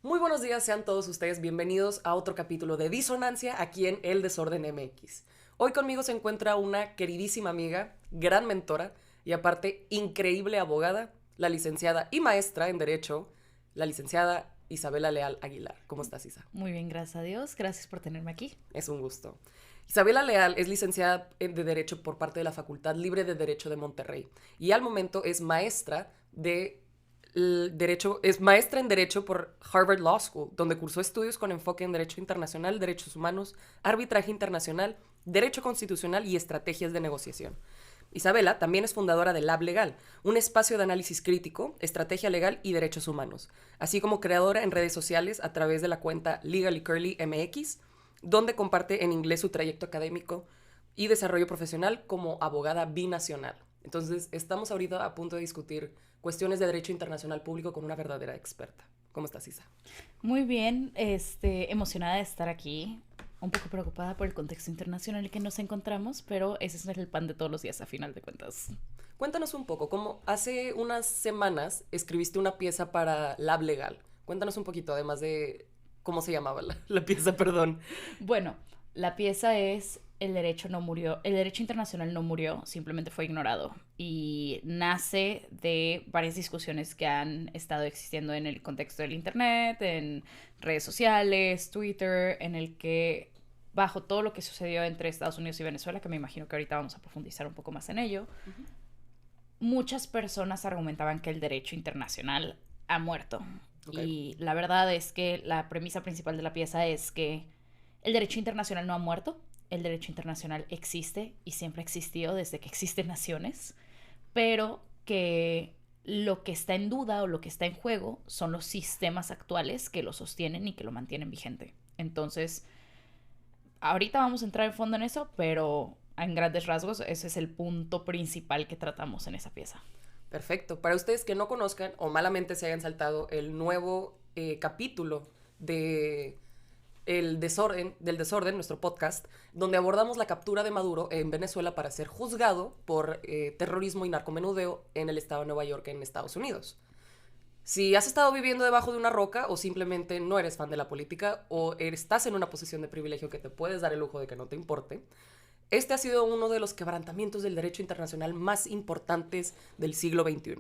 Muy buenos días, sean todos ustedes bienvenidos a otro capítulo de Disonancia aquí en El Desorden MX. Hoy conmigo se encuentra una queridísima amiga, gran mentora y aparte increíble abogada, la licenciada y maestra en Derecho, la licenciada Isabela Leal Aguilar. ¿Cómo estás, Isa? Muy bien, gracias a Dios. Gracias por tenerme aquí. Es un gusto. Isabela Leal es licenciada de Derecho por parte de la Facultad Libre de Derecho de Monterrey y al momento es maestra en Derecho por Harvard Law School, donde cursó estudios con enfoque en Derecho Internacional, Derechos Humanos, Arbitraje Internacional, Derecho Constitucional y Estrategias de Negociación. Isabela también es fundadora de Lab Legal, un espacio de análisis crítico, estrategia legal y derechos humanos, así como creadora en redes sociales a través de la cuenta Legally Curly MX, donde comparte en inglés su trayecto académico y desarrollo profesional como abogada binacional. Entonces, estamos ahorita a punto de discutir cuestiones de derecho internacional público con una verdadera experta. ¿Cómo estás, Isa? Muy bien, emocionada de estar aquí. Un poco preocupada por el contexto internacional en el que nos encontramos, pero ese es el pan de todos los días a final de cuentas. Cuéntanos un poco, como hace unas semanas escribiste una pieza para Lab Legal. Cuéntanos un poquito, además de cómo se llamaba la pieza, perdón. Bueno, la pieza es El derecho no murió, el derecho internacional no murió, simplemente fue ignorado. Y nace de varias discusiones que han estado existiendo en el contexto del internet, en redes sociales, Twitter, en el que bajo todo lo que sucedió entre Estados Unidos y Venezuela, que me imagino que ahorita vamos a profundizar un poco más en ello, muchas personas argumentaban que el derecho internacional ha muerto. Okay. Y la verdad es que la premisa principal de la pieza es que el derecho internacional no ha muerto, el derecho internacional existe y siempre ha existido desde que existen naciones, pero que lo que está en duda o lo que está en juego son los sistemas actuales que lo sostienen y que lo mantienen vigente. Entonces, ahorita vamos a entrar en fondo en eso, pero en grandes rasgos ese es el punto principal que tratamos en esa pieza. Perfecto. Para ustedes que no conozcan o malamente se hayan saltado el nuevo capítulo de del Desorden, nuestro podcast, donde abordamos la captura de Maduro en Venezuela para ser juzgado por terrorismo y narcomenudeo en el estado de Nueva York, en Estados Unidos. Si has estado viviendo debajo de una roca o simplemente no eres fan de la política o estás en una posición de privilegio que te puedes dar el lujo de que no te importe, este ha sido uno de los quebrantamientos del derecho internacional más importantes del siglo XXI.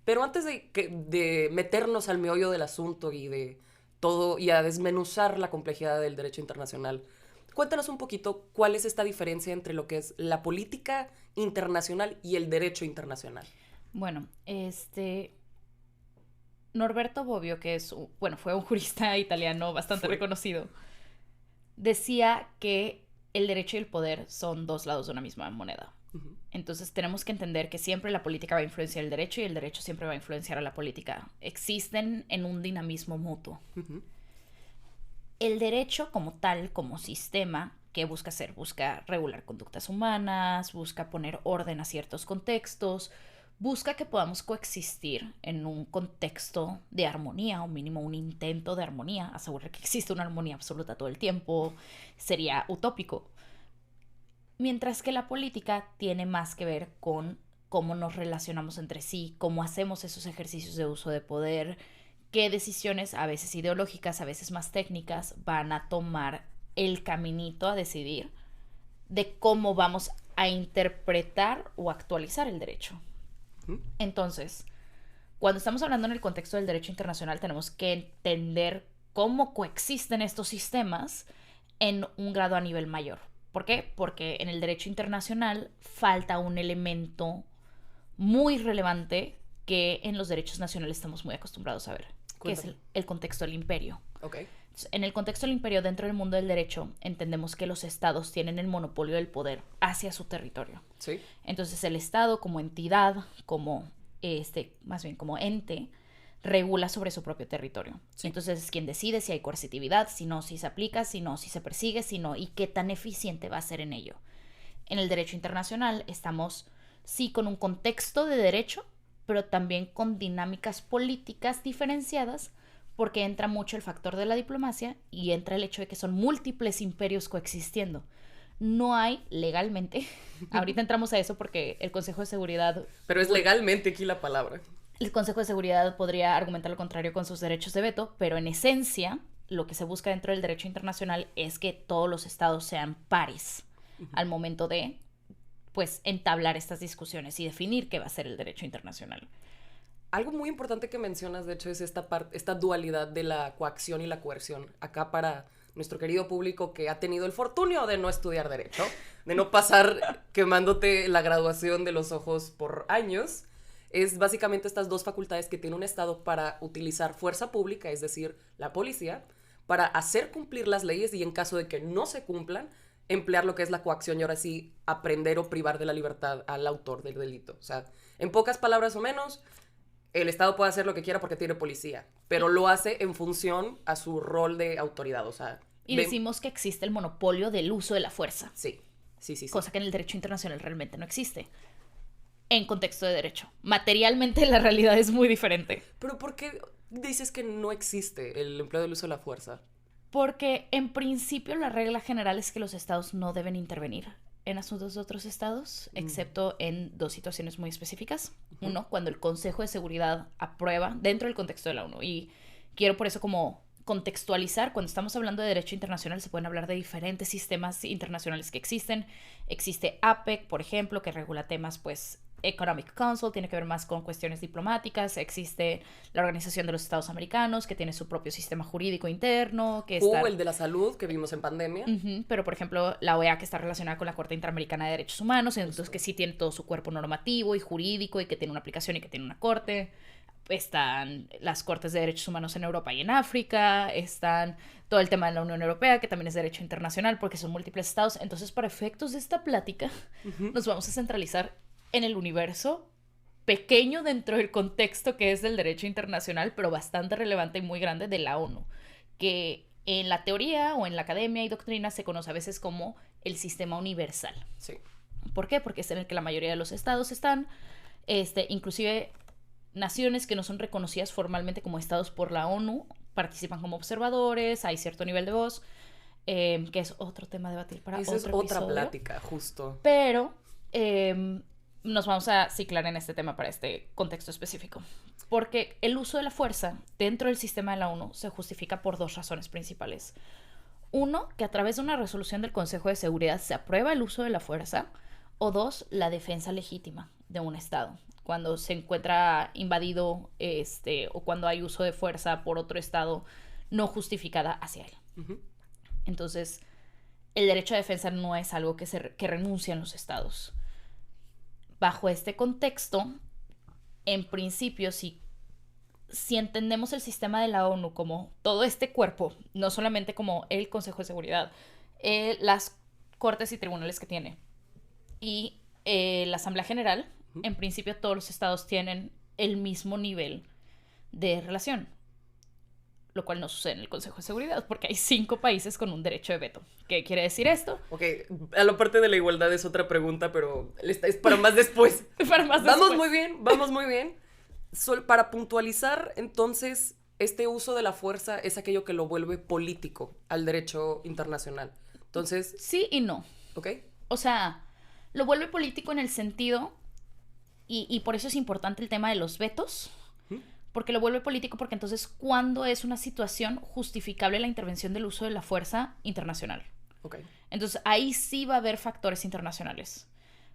Pero antes de meternos al meollo del asunto y de todo y a desmenuzar la complejidad del derecho internacional, cuéntanos un poquito cuál es esta diferencia entre lo que es la política internacional y el derecho internacional. Bueno, Norberto Bobbio, que fue un jurista italiano bastante reconocido, decía que el derecho y el poder son dos lados de una misma moneda. Uh-huh. Entonces tenemos que entender que siempre la política va a influenciar el derecho y el derecho siempre va a influenciar a la política. Existen en un dinamismo mutuo. Uh-huh. El derecho como tal, como sistema, ¿qué busca hacer? Busca regular conductas humanas, busca poner orden a ciertos contextos, busca que podamos coexistir en un contexto de armonía, o mínimo un intento de armonía. Asegurar que existe una armonía absoluta todo el tiempo sería utópico. Mientras que la política tiene más que ver con cómo nos relacionamos entre sí, cómo hacemos esos ejercicios de uso de poder, qué decisiones, a veces ideológicas, a veces más técnicas, van a tomar el caminito a decidir de cómo vamos a interpretar o actualizar el derecho. Entonces, cuando estamos hablando en el contexto del derecho internacional, tenemos que entender cómo coexisten estos sistemas en un grado a nivel mayor. ¿Por qué? Porque en el derecho internacional falta un elemento muy relevante que en los derechos nacionales estamos muy acostumbrados a ver, que es el contexto del imperio. Okay. En el contexto del imperio, dentro del mundo del derecho, entendemos que los estados tienen el monopolio del poder hacia su territorio. Sí. Entonces el estado como entidad, más bien como ente, regula sobre su propio territorio. Sí. Entonces es quien decide si hay coercitividad, si no, si se aplica, si no, si se persigue, si no, y qué tan eficiente va a ser en ello. En el derecho internacional estamos, sí, con un contexto de derecho, pero también con dinámicas políticas diferenciadas, porque entra mucho el factor de la diplomacia y entra el hecho de que son múltiples imperios coexistiendo. No hay legalmente, ahorita entramos a eso porque el Consejo de Seguridad... Pero es legalmente aquí la palabra. El Consejo de Seguridad podría argumentar lo contrario con sus derechos de veto, pero en esencia lo que se busca dentro del derecho internacional es que todos los estados sean pares al momento de, pues, entablar estas discusiones y definir qué va a ser el derecho internacional. Algo muy importante que mencionas, de hecho, es esta dualidad de la coacción y la coerción. Acá para nuestro querido público que ha tenido el fortunio de no estudiar derecho, de no pasar quemándote la graduación de los ojos por años, es básicamente estas dos facultades que tiene un Estado para utilizar fuerza pública, es decir, la policía, para hacer cumplir las leyes y en caso de que no se cumplan, emplear lo que es la coacción y ahora sí aprender o privar de la libertad al autor del delito. O sea, en pocas palabras o menos, el Estado puede hacer lo que quiera porque tiene policía, pero lo hace en función a su rol de autoridad, o sea... Y decimos que existe el monopolio del uso de la fuerza. Sí. Cosa que en el derecho internacional realmente no existe. En contexto de derecho. Materialmente la realidad es muy diferente. Pero ¿por qué dices que no existe el empleo del uso de la fuerza? Porque en principio la regla general es que los estados no deben intervenir en asuntos de otros estados, excepto en dos situaciones muy específicas. Uno, cuando el Consejo de Seguridad aprueba dentro del contexto de la ONU. Y quiero por eso como contextualizar, cuando estamos hablando de derecho internacional se pueden hablar de diferentes sistemas internacionales que existen. Existe APEC, por ejemplo, que regula temas, pues, Economic Council, tiene que ver más con cuestiones diplomáticas. Existe la Organización de los Estados Americanos, que tiene su propio sistema jurídico interno. Que está... el de la salud, que vimos en pandemia. Pero, por ejemplo, la OEA, que está relacionada con la Corte Interamericana de Derechos Humanos, entonces que sí tiene todo su cuerpo normativo y jurídico y que tiene una aplicación y que tiene una corte. Están las Cortes de Derechos Humanos en Europa y en África. Están todo el tema de la Unión Europea, que también es derecho internacional porque son múltiples estados. Entonces, para efectos de esta plática, nos vamos a centralizar en el universo pequeño dentro del contexto que es del derecho internacional, pero bastante relevante y muy grande de la ONU, que en la teoría o en la academia y doctrina se conoce a veces como el sistema universal. Sí. ¿Por qué? Porque es en el que la mayoría de los estados están, inclusive naciones que no son reconocidas formalmente como estados por la ONU, participan como observadores, hay cierto nivel de voz, que es otro tema a debatir para otro episodio. Esa es otra plática, justo. Pero... nos vamos a ciclar en este tema para este contexto específico. Porque el uso de la fuerza dentro del sistema de la ONU se justifica por dos razones principales. Uno, que a través de una resolución del Consejo de Seguridad se aprueba el uso de la fuerza. O dos, la defensa legítima de un Estado. Cuando se encuentra invadido o cuando hay uso de fuerza por otro Estado no justificada hacia él. Entonces, el derecho a defensa no es algo que renuncian los Estados. Bajo este contexto, en principio, si entendemos el sistema de la ONU como todo este cuerpo, no solamente como el Consejo de Seguridad, las cortes y tribunales que tiene y la Asamblea General, en principio todos los estados tienen el mismo nivel de relación, lo cual no sucede en el Consejo de Seguridad porque hay 5 países con un derecho de veto. ¿Qué quiere decir esto? Ok, a la parte de la igualdad es otra pregunta, pero es para más después. Vamos muy bien. Para puntualizar, entonces, este uso de la fuerza es aquello que lo vuelve político al derecho internacional. Entonces... Sí y no. Ok. O sea, lo vuelve político en el sentido, y por eso es importante el tema de los vetos, porque lo vuelve político porque entonces, ¿cuándo es una situación justificable la intervención del uso de la fuerza internacional? Okay. Entonces, ahí sí va a haber factores internacionales.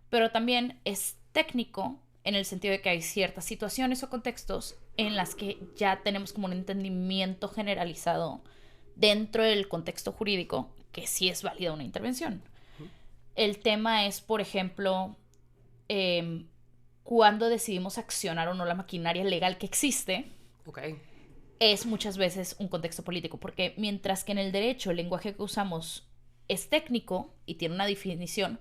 Pero también es técnico en el sentido de que hay ciertas situaciones o contextos en las que ya tenemos como un entendimiento generalizado dentro del contexto jurídico que sí es válida una intervención. El tema es, por ejemplo, cuando decidimos accionar o no la maquinaria legal que existe, es muchas veces un contexto político, porque mientras que en el derecho el lenguaje que usamos es técnico y tiene una definición,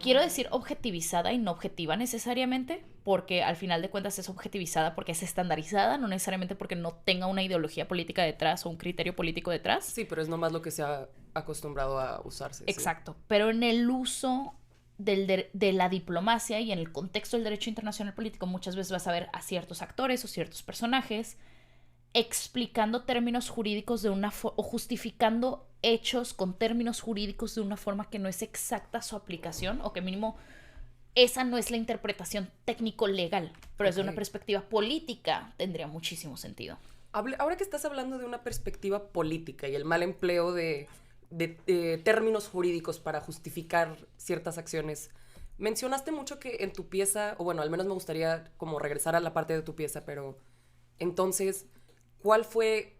quiero decir objetivizada y no objetiva necesariamente, porque al final de cuentas es objetivizada porque es estandarizada, no necesariamente porque no tenga una ideología política detrás o un criterio político detrás. Sí, pero es nomás lo que se ha acostumbrado a usarse. Exacto, sí. Pero en el uso de la diplomacia y en el contexto del derecho internacional político muchas veces vas a ver a ciertos actores o ciertos personajes explicando términos jurídicos o justificando hechos con términos jurídicos de una forma que no es exacta su aplicación o que mínimo esa no es la interpretación técnico-legal, pero desde una perspectiva política tendría muchísimo sentido. Ahora que estás hablando de una perspectiva política y el mal empleo de términos jurídicos para justificar ciertas acciones, mencionaste mucho que en tu pieza, o bueno, al menos me gustaría como regresar a la parte de tu pieza, pero entonces, ¿cuál fue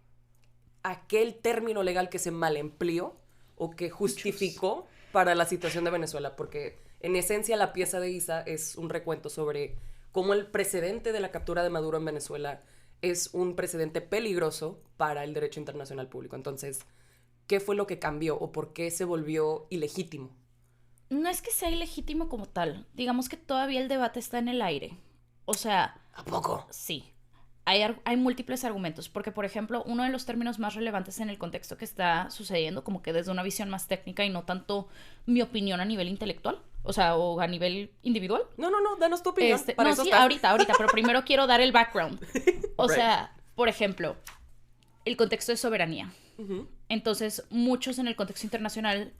aquel término legal que se mal empleó o que justificó para la situación de Venezuela? Porque en esencia la pieza de Isa es un recuento sobre cómo el precedente de la captura de Maduro en Venezuela es un precedente peligroso para el derecho internacional público. Entonces, ¿qué fue lo que cambió o por qué se volvió ilegítimo? No es que sea ilegítimo como tal. Digamos que todavía el debate está en el aire. O sea... ¿A poco? Sí. Hay múltiples argumentos, porque por ejemplo, uno de los términos más relevantes en el contexto que está sucediendo, como que desde una visión más técnica y no tanto mi opinión a nivel intelectual, o sea, o a nivel individual. No, danos tu opinión. No, sí, ahorita, pero primero quiero dar el background. O sea, por ejemplo, el contexto de soberanía. Uh-huh. Entonces, muchos en el contexto internacional,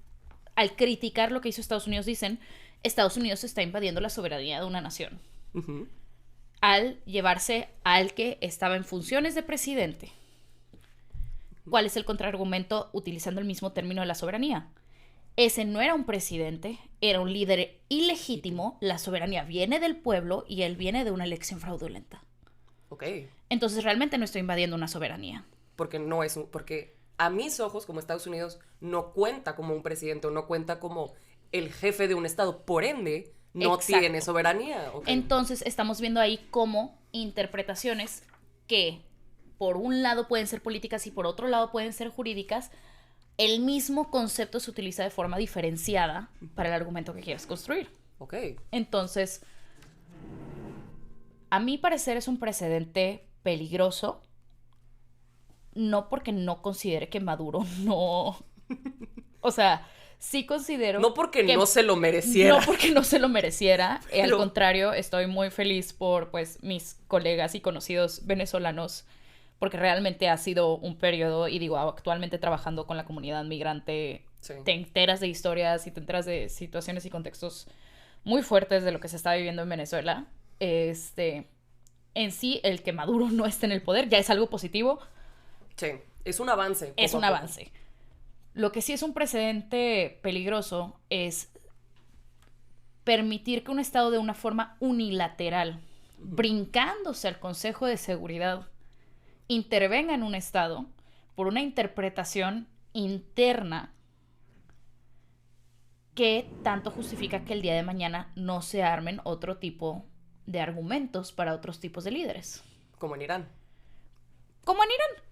al criticar lo que hizo Estados Unidos, dicen, Estados Unidos está invadiendo la soberanía de una nación. Uh-huh. Al llevarse al que estaba en funciones de presidente. ¿Cuál es el contraargumento utilizando el mismo término de la soberanía? Ese no era un presidente, era un líder ilegítimo, la soberanía viene del pueblo y él viene de una elección fraudulenta. Ok. Entonces realmente no estoy invadiendo una soberanía. Porque a mis ojos, como Estados Unidos, no cuenta como un presidente o no cuenta como el jefe de un estado, por ende... No Exacto. Tiene soberanía. Okay. Entonces estamos viendo ahí cómo interpretaciones que por un lado pueden ser políticas y por otro lado pueden ser jurídicas, el mismo concepto se utiliza de forma diferenciada para el argumento que quieres construir. Ok. Entonces, a mi parecer es un precedente peligroso, no porque no considere que Maduro no... O sea... Sí considero... No porque no se lo mereciera. No porque no se lo mereciera. Al contrario, estoy muy feliz por, pues, mis colegas y conocidos venezolanos, porque realmente ha sido un periodo, y digo, actualmente trabajando con la comunidad migrante, sí. Te enteras de historias y te enteras de situaciones y contextos muy fuertes de lo que se está viviendo en Venezuela. En sí, el que Maduro no esté en el poder ya es algo positivo. Sí, es un avance. Es un avance. Lo que sí es un precedente peligroso es permitir que un Estado de una forma unilateral, brincándose al Consejo de Seguridad, intervenga en un Estado por una interpretación interna que tanto justifica que el día de mañana no se armen otro tipo de argumentos para otros tipos de líderes. Como en Irán. Como en Irán.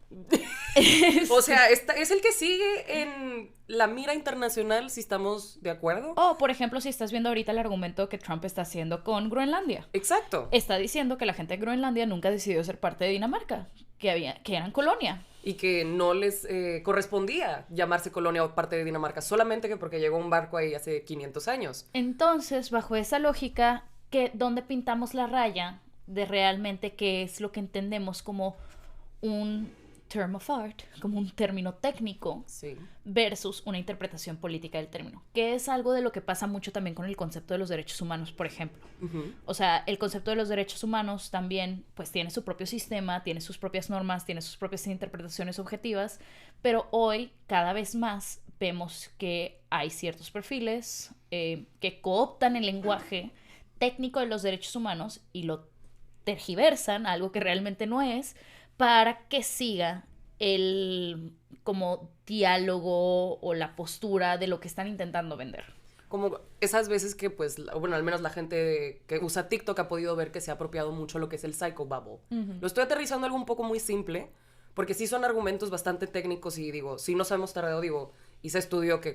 O sea, es el que sigue en la mira internacional, si estamos de acuerdo. O, por ejemplo, si estás viendo ahorita el argumento que Trump está haciendo con Groenlandia. Exacto. Está diciendo que la gente de Groenlandia nunca decidió ser parte de Dinamarca, que eran colonia. Y que no les correspondía llamarse colonia o parte de Dinamarca, solamente que porque llegó un barco ahí hace 500 años. Entonces, bajo esa lógica, ¿dónde pintamos la raya de realmente qué es lo que entendemos como un term of art, como un término técnico, sí, versus una interpretación política del término, que es algo de lo que pasa mucho también con el concepto de los derechos humanos, por ejemplo. Uh-huh. O sea, el concepto de los derechos humanos también, pues, tiene su propio sistema, tiene sus propias normas, tiene sus propias interpretaciones objetivas, pero hoy, cada vez más, vemos que hay ciertos perfiles que cooptan el lenguaje técnico de los derechos humanos y lo tergiversan a algo que realmente no es, para que siga el como diálogo o la postura de lo que están intentando vender. Como esas veces que, pues, bueno, al menos la gente que usa TikTok ha podido ver que se ha apropiado mucho lo que es el psychobabble. Uh-huh. Lo estoy aterrizando algo un poco muy simple, porque sí son argumentos bastante técnicos y digo, sí nos hemos tardado, digo, hice estudio que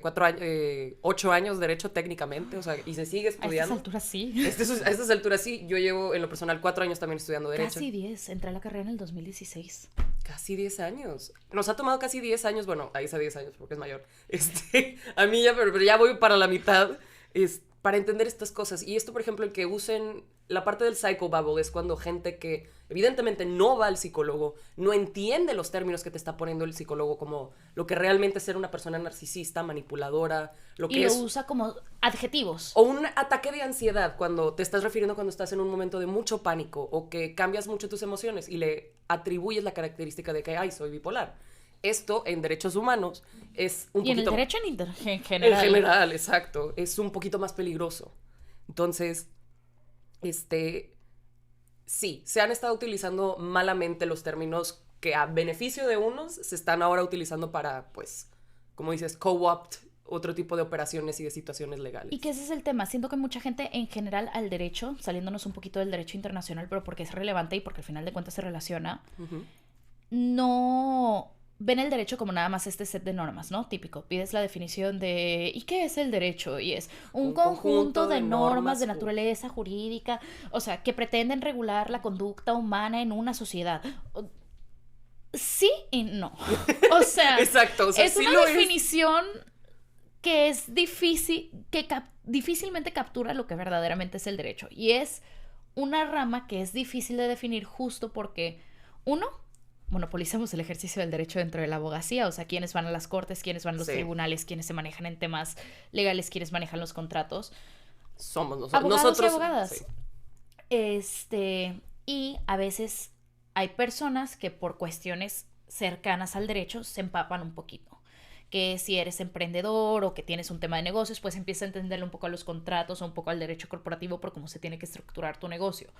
8 años derecho técnicamente, o sea, y se sigue estudiando. A estas alturas sí. A estas alturas sí. Yo llevo en lo personal 4 años también estudiando derecho. Casi 10, entré a la carrera en el 2016. Casi 10 años. Nos ha tomado casi 10 años, bueno, a Isa 10 años porque es mayor. A mí ya, pero ya voy para la mitad, para entender estas cosas. Y esto, por ejemplo, el que usen la parte del psychobabble es cuando gente que evidentemente no va al psicólogo, no entiende los términos que te está poniendo el psicólogo, como lo que realmente es ser una persona narcisista, manipuladora, lo que y lo es... usa como adjetivos. O un ataque de ansiedad cuando te estás refiriendo cuando estás en un momento de mucho pánico o que cambias mucho tus emociones y le atribuyes la característica de que, ay, soy bipolar. Esto en derechos humanos es un y poquito... en el derecho en general. En general, exacto. Es un poquito más peligroso. Entonces, sí, se han estado utilizando malamente los términos que a beneficio de unos se están ahora utilizando para, pues, como dices, co-opt otro tipo de operaciones y de situaciones legales. Y que ese es el tema. Siento que mucha gente en general al derecho, saliéndonos un poquito del derecho internacional, pero porque es relevante y porque al final de cuentas se relaciona, no ven el derecho como nada más este set de normas, ¿no? Típico. Pides la definición de ¿y qué es el derecho? Y es un conjunto de normas de naturaleza jurídica, o sea, que pretenden regular la conducta humana en una sociedad. Sí y no. O sea, exacto, o sea, es sí una definición que es difícil, que difícilmente captura lo que verdaderamente es el derecho. Y es una rama que es difícil de definir justo porque, uno, monopolizamos el ejercicio del derecho dentro de la abogacía, o sea, quiénes van a las cortes, quiénes van a los tribunales, quiénes se manejan en temas legales, quiénes manejan los contratos. Somos Abogados nosotros. Y abogadas. Sí. Y a veces hay personas que por cuestiones cercanas al derecho se empapan un poquito. Que si eres emprendedor o que tienes un tema de negocios, pues empieza a entenderle un poco a los contratos o un poco al derecho corporativo por cómo se tiene que estructurar tu negocio.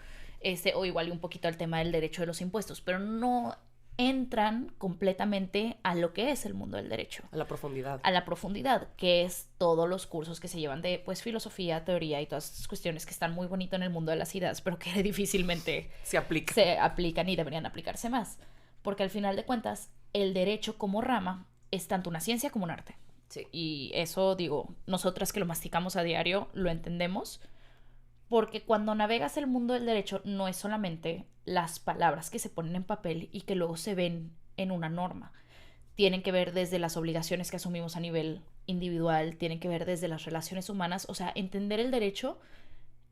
O igual un poquito al tema del derecho de los impuestos, pero no entran completamente a lo que es el mundo del derecho. A la profundidad. A la profundidad, que es todos los cursos que se llevan de pues filosofía, teoría y todas estas cuestiones que están muy bonito en el mundo de las ideas, pero que difícilmente se aplican y deberían aplicarse más. Porque al final de cuentas, el derecho como rama es tanto una ciencia como un arte. Sí. Y eso, digo, nosotras que lo masticamos a diario, lo entendemos. Porque cuando navegas el mundo del derecho no es solamente las palabras que se ponen en papel y que luego se ven en una norma. Tienen que ver desde las obligaciones que asumimos a nivel individual, tienen que ver desde las relaciones humanas. O sea, entender el derecho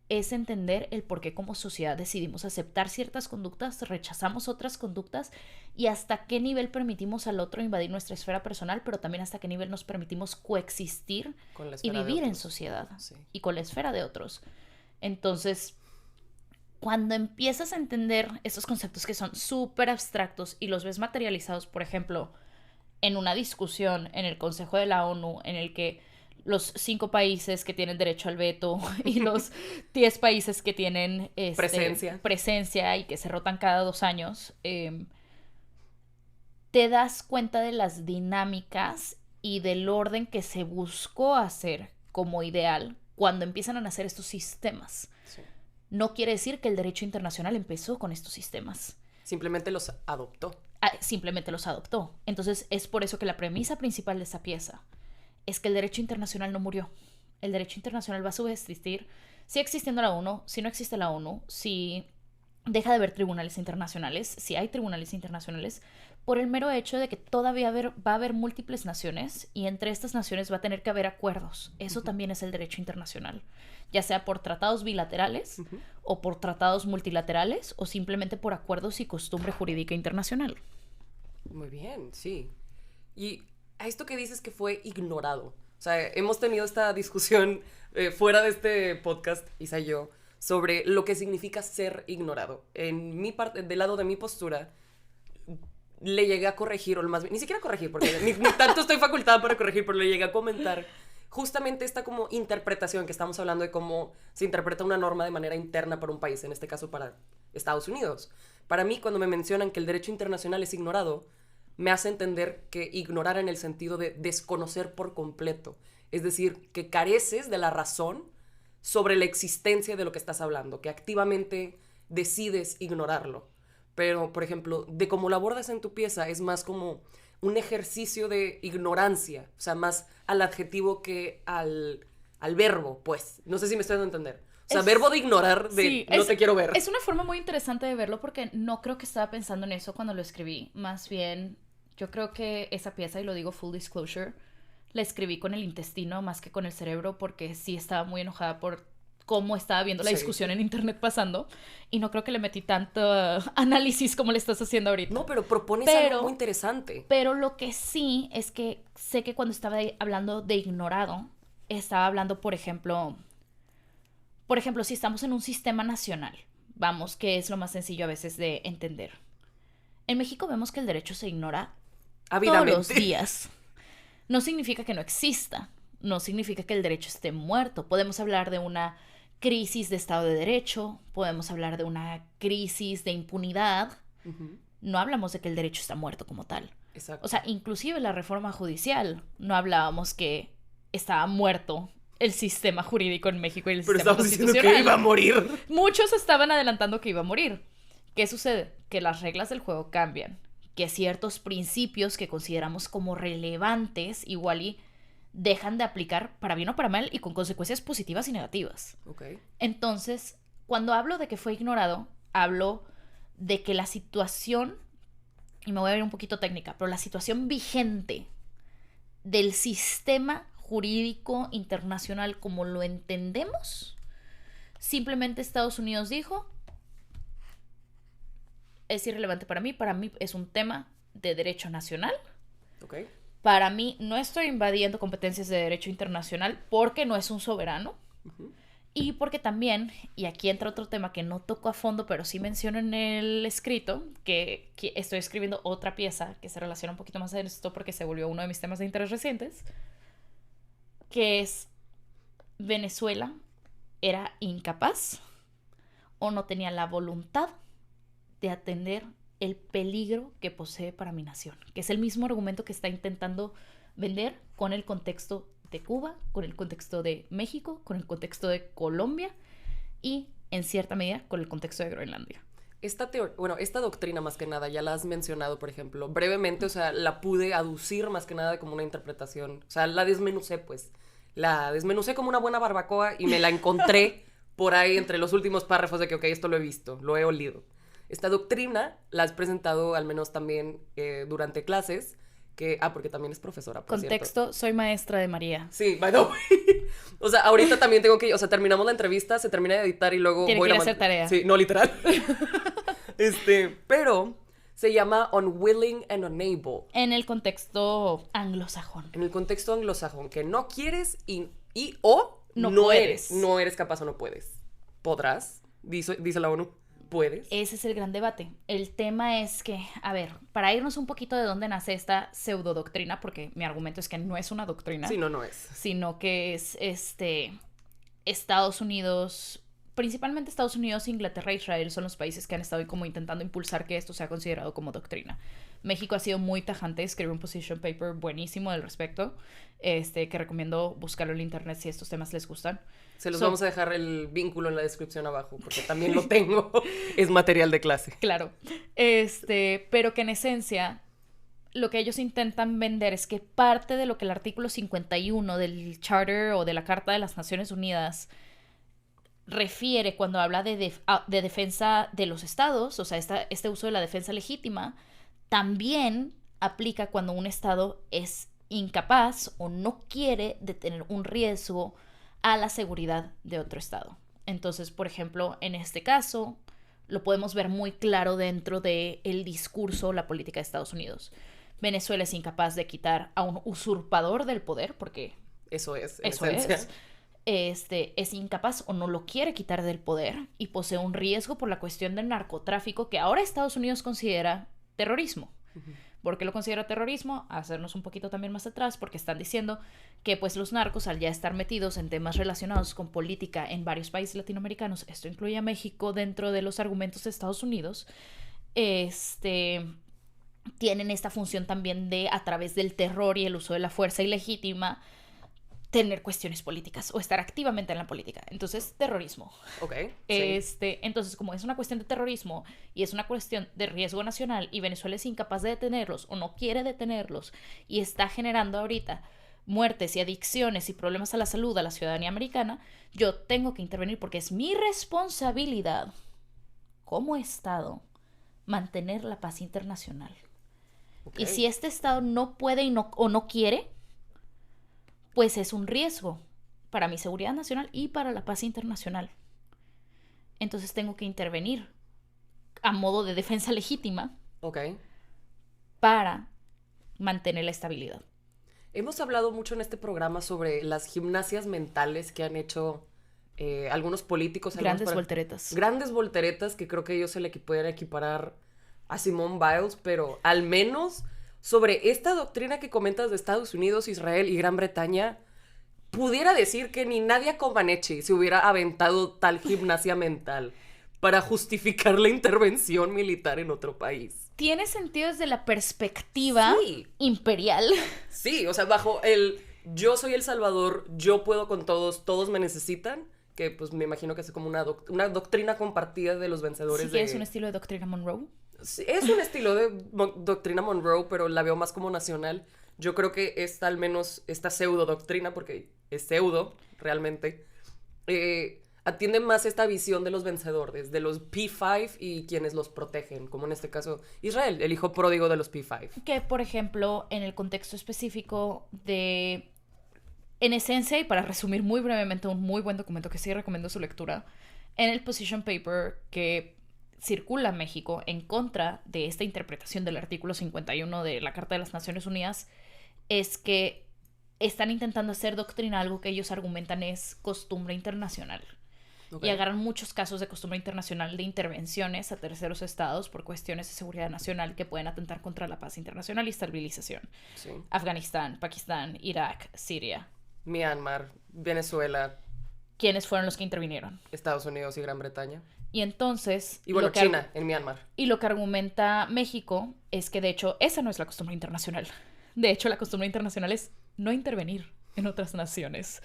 es entender el por qué como sociedad decidimos aceptar ciertas conductas, rechazamos otras conductas y hasta qué nivel permitimos al otro invadir nuestra esfera personal, pero también hasta qué nivel nos permitimos coexistir y vivir en sociedad y con la esfera de otros. Entonces, cuando empiezas a entender estos conceptos que son súper abstractos y los ves materializados, por ejemplo, en una discusión en el Consejo de la ONU, en el que los 5 países que tienen derecho al veto y los 10 países que tienen presencia y que se rotan cada 2 años, te das cuenta de las dinámicas y del orden que se buscó hacer como ideal cuando empiezan a nacer estos sistemas. Sí. No quiere decir que el derecho internacional empezó con estos sistemas. Simplemente los adoptó. Simplemente los adoptó. Entonces es por eso que la premisa principal de esa pieza es que el derecho internacional no murió. El derecho internacional va a subsistir, si existiendo la ONU, si no existe la ONU, si deja de haber tribunales internacionales, si hay tribunales internacionales, por el mero hecho de que todavía va a haber múltiples naciones y entre estas naciones va a tener que haber acuerdos. Eso también es el derecho internacional, ya sea por tratados bilaterales o por tratados multilaterales o simplemente por acuerdos y costumbre jurídica internacional. Muy bien, sí. Y a esto que dices que fue ignorado. O sea, hemos tenido esta discusión fuera de este podcast, Isa y yo, sobre lo que significa ser ignorado. En mi parte, del lado de mi postura, le llegué a corregir, o más bien, ni siquiera corregir, porque ni tanto estoy facultada para corregir, pero le llegué a comentar justamente esta como interpretación que estamos hablando de cómo se interpreta una norma de manera interna para un país, en este caso para Estados Unidos. Para mí, cuando me mencionan que el derecho internacional es ignorado, me hace entender que ignorar en el sentido de desconocer por completo. Es decir, que careces de la razón sobre la existencia de lo que estás hablando, que activamente decides ignorarlo. Pero, por ejemplo, de cómo lo abordas en tu pieza es más como un ejercicio de ignorancia, o sea, más al adjetivo que al verbo, pues. No sé si me estoy dando a entender. O sea, verbo de ignorar, de sí, no te quiero ver. Es una forma muy interesante de verlo porque no creo que estaba pensando en eso cuando lo escribí. Más bien, yo creo que esa pieza, y lo digo full disclosure, la escribí con el intestino más que con el cerebro porque sí estaba muy enojada por cómo estaba viendo la Sí. discusión en internet pasando, y no creo que le metí tanto análisis como le estás haciendo ahorita. No, pero propones algo muy interesante. Pero lo que sí es que sé que cuando estaba hablando de ignorado, estaba hablando, por ejemplo, si estamos en un sistema nacional, vamos, que es lo más sencillo a veces de entender. En México vemos que el derecho se ignora todos los días. No significa que no exista, no significa que el derecho esté muerto. Podemos hablar de una crisis de Estado de Derecho, podemos hablar de una crisis de impunidad. Uh-huh. No hablamos de que el derecho está muerto como tal. Exacto. O sea, inclusive la reforma judicial, no hablábamos que estaba muerto el sistema jurídico en México y el Pero sistema estamos diciendo constitucional. que iba a morir. Muchos estaban adelantando que iba a morir. ¿Qué sucede? Que las reglas del juego cambian, que ciertos principios que consideramos como relevantes igual y dejan de aplicar para bien o para mal y con consecuencias positivas y negativas. Okay. Entonces, cuando hablo de que fue ignorado, hablo de que la situación, y me voy a ver un poquito técnica, pero la situación vigente del sistema jurídico internacional como lo entendemos, simplemente Estados Unidos dijo, es irrelevante para mí es un tema de derecho nacional. Okay. Para mí no estoy invadiendo competencias de derecho internacional porque no es un soberano. Uh-huh. Y porque también, y aquí entra otro tema que no toco a fondo, pero sí menciono en el escrito, que estoy escribiendo otra pieza que se relaciona un poquito más a esto porque se volvió uno de mis temas de interés recientes, que es Venezuela era incapaz o no tenía la voluntad de atender el peligro que posee para mi nación, que es el mismo argumento que está intentando vender con el contexto de Cuba, con el contexto de México, con el contexto de Colombia y, en cierta medida, con el contexto de Groenlandia. Esta doctrina más que nada, ya la has mencionado, por ejemplo, brevemente, o sea, la pude aducir más que nada como una interpretación, o sea, la desmenucé como una buena barbacoa y me la encontré por ahí entre los últimos párrafos de que, ok, esto lo he visto, lo he olido. Esta doctrina la has presentado al menos también durante clases, porque también es profesora, por Contexto, cierto. Soy maestra de María. Sí, by the way. O sea, ahorita también tengo que, o sea, terminamos la entrevista, se termina de editar y luego Tiene voy que ir a a hacer tarea. Sí, no, literal. Pero se llama Unwilling and Unable. En el contexto anglosajón. En el contexto anglosajón, que no quieres o no eres. No eres capaz o no puedes. ¿Podrás? Dice la ONU. ¿Puedes? Ese es el gran debate. El tema es que, a ver, para irnos un poquito de dónde nace esta pseudodoctrina, porque mi argumento es que no es una doctrina. Sí, no es. Sino que es Estados Unidos, principalmente Estados Unidos, Inglaterra e Israel son los países que han estado como intentando impulsar que esto sea considerado como doctrina. México ha sido muy tajante, escribió un position paper buenísimo al respecto, que recomiendo buscarlo en internet si estos temas les gustan. Se los vamos a dejar el vínculo en la descripción abajo, porque también lo tengo. Es material de clase. Claro. Pero que en esencia, lo que ellos intentan vender es que parte de lo que el artículo 51 del Charter o de la Carta de las Naciones Unidas refiere cuando habla de defensa de los estados, o sea, este uso de la defensa legítima, también aplica cuando un estado es incapaz o no quiere detener un riesgo a la seguridad de otro estado. Entonces, por ejemplo, en este caso, lo podemos ver muy claro dentro del discurso, la política de Estados Unidos. Venezuela es incapaz de quitar a un usurpador del poder, porque eso es, es incapaz o no lo quiere quitar del poder y posee un riesgo por la cuestión del narcotráfico que ahora Estados Unidos considera terrorismo. Uh-huh. ¿Por qué lo considera terrorismo? Hacernos un poquito también más atrás, porque están diciendo que pues los narcos, al ya estar metidos en temas relacionados con política en varios países latinoamericanos, esto incluye a México dentro de los argumentos de Estados Unidos, tienen esta función también de, a través del terror y el uso de la fuerza ilegítima, tener cuestiones políticas o estar activamente en la política. Entonces, terrorismo. Ok. Sí. Entonces, como es una cuestión de terrorismo y es una cuestión de riesgo nacional y Venezuela es incapaz de detenerlos o no quiere detenerlos y está generando ahorita muertes y adicciones y problemas a la salud a la ciudadanía americana, yo tengo que intervenir porque es mi responsabilidad como Estado mantener la paz internacional. Okay. Y si este Estado no puede o no quiere, pues es un riesgo para mi seguridad nacional y para la paz internacional. Entonces tengo que intervenir a modo de defensa legítima para mantener la estabilidad. Hemos hablado mucho en este programa sobre las gimnasias mentales que han hecho algunos políticos. Grandes volteretas. Grandes volteretas que creo que ellos se le pueden equiparar a Simone Biles, pero al menos sobre esta doctrina que comentas de Estados Unidos, Israel y Gran Bretaña, pudiera decir que ni Nadia Comaneci se hubiera aventado tal gimnasia mental para justificar la intervención militar en otro país. Tiene sentido desde la perspectiva imperial. Sí, o sea, bajo el yo soy el salvador, yo puedo con todos, todos me necesitan, que pues me imagino que es como una doctrina compartida de los vencedores. Sí, es un estilo de doctrina Monroe. Sí, es un estilo de doctrina Monroe, pero la veo más como nacional. Yo creo que esta, al menos, esta pseudo doctrina, porque es pseudo, realmente, atiende más esta visión de los vencedores, de los P5 y quienes los protegen, como en este caso Israel, el hijo pródigo de los P5. Que, por ejemplo, en el contexto específico de... En esencia, y para resumir muy brevemente un muy buen documento que sí recomiendo su lectura, en el position paper que circula en México en contra de esta interpretación del artículo 51 de la Carta de las Naciones Unidas, es que están intentando hacer doctrina algo que ellos argumentan es costumbre internacional. Y agarran muchos casos de costumbre internacional de intervenciones a terceros estados por cuestiones de seguridad nacional que pueden atentar contra la paz internacional y estabilización. Sí. Afganistán, Pakistán, Irak, Siria. Myanmar, Venezuela. ¿Quiénes fueron los que intervinieron? Estados Unidos y Gran Bretaña. Y entonces... Y bueno, China, en Myanmar. Y lo que argumenta México es que, de hecho, esa no es la costumbre internacional. De hecho, la costumbre internacional es no intervenir en otras naciones.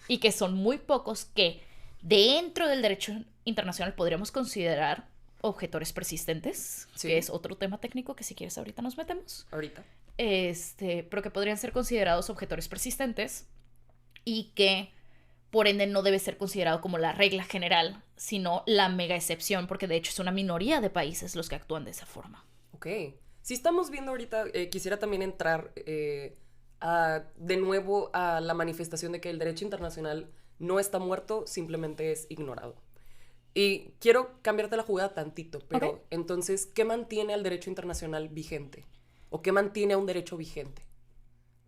Y que son muy pocos que dentro del derecho internacional podríamos considerar objetores persistentes, sí, que es otro tema técnico que si quieres ahorita nos metemos. Ahorita. Pero que podrían ser considerados objetores persistentes y que por ende no debe ser considerado como la regla general, sino la mega excepción, porque de hecho es una minoría de países los que actúan de esa forma. Ok. Si estamos viendo ahorita, quisiera también entrar de nuevo a la manifestación de que el derecho internacional no está muerto, simplemente es ignorado. Y quiero cambiarte la jugada tantito, pero entonces, ¿qué mantiene al derecho internacional vigente? ¿O qué mantiene a un derecho vigente?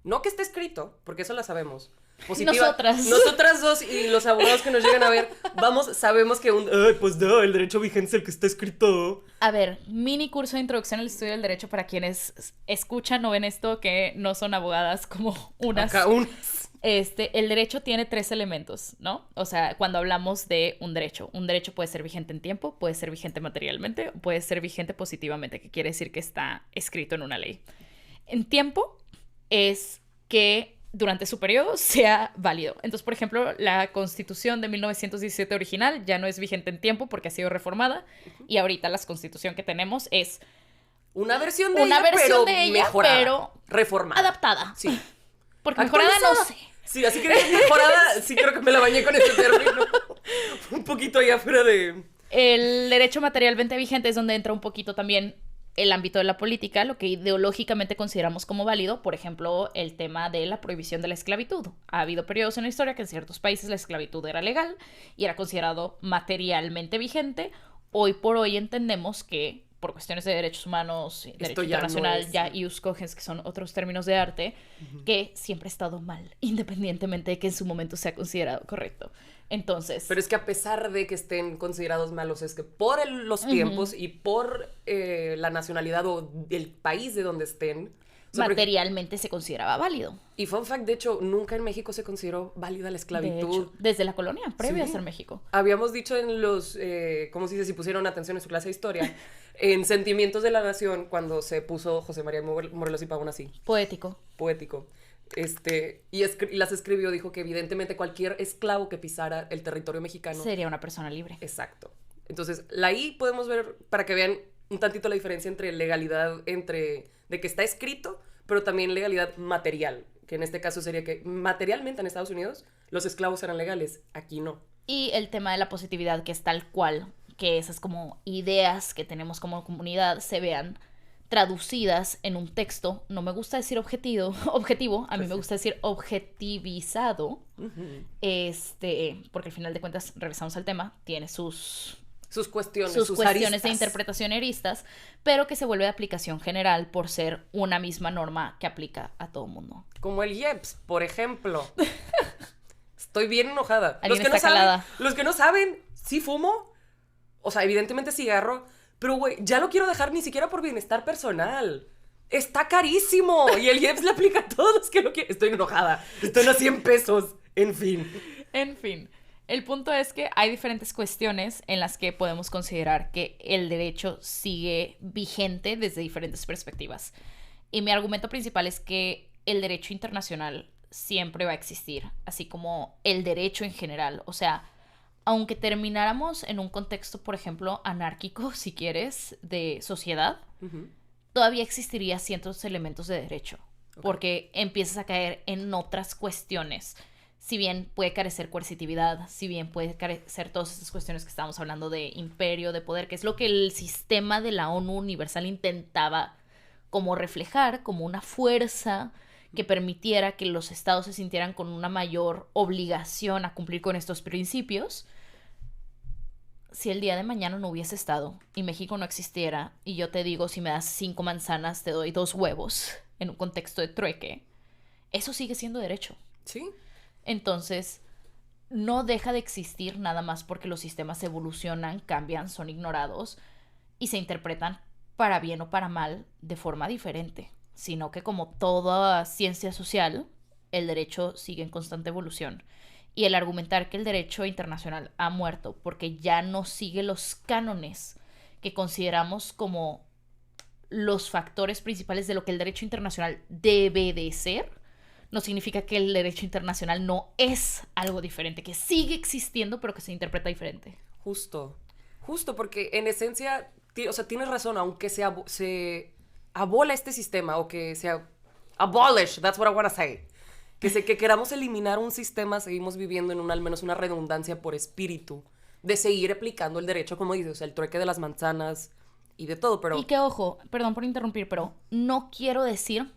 No que esté escrito, porque eso lo sabemos. Nosotras dos y los abogados que nos llegan a ver, sabemos que el derecho vigente es el que está escrito. A ver, mini curso de introducción al estudio del derecho para quienes escuchan o ven esto que no son abogadas como unas. Acá unas. El derecho tiene 3 elementos, ¿no? O sea, cuando hablamos de un derecho puede ser vigente en tiempo, puede ser vigente materialmente, puede ser vigente positivamente, que quiere decir que está escrito en una ley. En tiempo es que durante su periodo sea válido. Entonces, por ejemplo, la Constitución de 1917 original ya no es vigente en tiempo porque ha sido reformada, y ahorita la Constitución que tenemos es una versión de ella, pero reformada. Adaptada. Sí. Porque mejorada no sé. Sí, así que mejorada, sí creo que me la bañé con ese término. Un poquito allá afuera de... El derecho materialmente vigente es donde entra un poquito también el ámbito de la política, lo que ideológicamente consideramos como válido, por ejemplo, el tema de la prohibición de la esclavitud. Ha habido periodos en la historia que en ciertos países la esclavitud era legal y era considerado materialmente vigente. Hoy por hoy entendemos que por cuestiones de derechos humanos, derecho internacional, ius cogens, que son otros términos de arte, que siempre ha estado mal, independientemente de que en su momento sea considerado correcto. Entonces... Pero es que a pesar de que estén considerados malos, es que por los tiempos y por la nacionalidad o el país de donde estén... materialmente se consideraba válido. Y fun fact, de hecho, nunca en México se consideró válida la esclavitud. De hecho, desde la colonia, previo a ser México. Habíamos dicho en los, ¿cómo se dice? Si pusieron atención en su clase de historia, en Sentimientos de la Nación, cuando se puso José María Morelos y Pavón así. Poético. Y las escribió, dijo que evidentemente cualquier esclavo que pisara el territorio mexicano... sería una persona libre. Exacto. Entonces, ahí podemos ver, para que vean un tantito la diferencia entre legalidad, de que está escrito, pero también legalidad material, que en este caso sería que materialmente en Estados Unidos los esclavos eran legales, aquí no. Y el tema de la positividad, que es tal cual, que esas como ideas que tenemos como comunidad se vean traducidas en un texto, no me gusta decir objetivo, a mí me gusta decir objetivizado, porque al final de cuentas, regresamos al tema, tiene sus cuestiones, sus cuestiones aristas de interpretación eristas, pero que se vuelve de aplicación general por ser una misma norma que aplica a todo mundo. Como el IEPS, por ejemplo. Estoy bien enojada. Los que no saben, sí fumo. O sea, evidentemente cigarro. Pero, güey, ya lo quiero dejar ni siquiera por bienestar personal. Está carísimo. Y el IEPS le aplica a todos los que lo quieren. Estoy enojada. Están a 100 pesos. En fin. El punto es que hay diferentes cuestiones en las que podemos considerar que el derecho sigue vigente desde diferentes perspectivas. Y mi argumento principal es que el derecho internacional siempre va a existir, así como el derecho en general. O sea, aunque termináramos en un contexto, por ejemplo, anárquico, si quieres, de sociedad, todavía existiría ciertos elementos de derecho, porque empiezas a caer en otras cuestiones. Si bien puede carecer coercitividad, si bien puede carecer todas estas cuestiones que estábamos hablando de imperio, de poder, que es lo que el sistema de la ONU Universal intentaba como reflejar, como una fuerza que permitiera que los estados se sintieran con una mayor obligación a cumplir con estos principios. Si el día de mañana no hubiese estado y México no existiera y yo te digo, si me das 5 manzanas te doy 2 huevos en un contexto de trueque, eso sigue siendo derecho. Sí. Entonces, no deja de existir nada más porque los sistemas evolucionan, cambian, son ignorados y se interpretan para bien o para mal de forma diferente, sino que como toda ciencia social, el derecho sigue en constante evolución. Y el argumentar que el derecho internacional ha muerto porque ya no sigue los cánones que consideramos como los factores principales de lo que el derecho internacional debe de ser, no significa que el derecho internacional no es algo diferente, que sigue existiendo pero que se interpreta diferente. Justo, porque en esencia, o sea, tienes razón, aunque se abola este sistema o que se abolish, that's what I want to say. Que queramos eliminar un sistema, seguimos viviendo en al menos una redundancia por espíritu de seguir aplicando el derecho, como dices, o sea, el trueque de las manzanas y de todo, pero... Y que, ojo, perdón por interrumpir, pero no quiero decir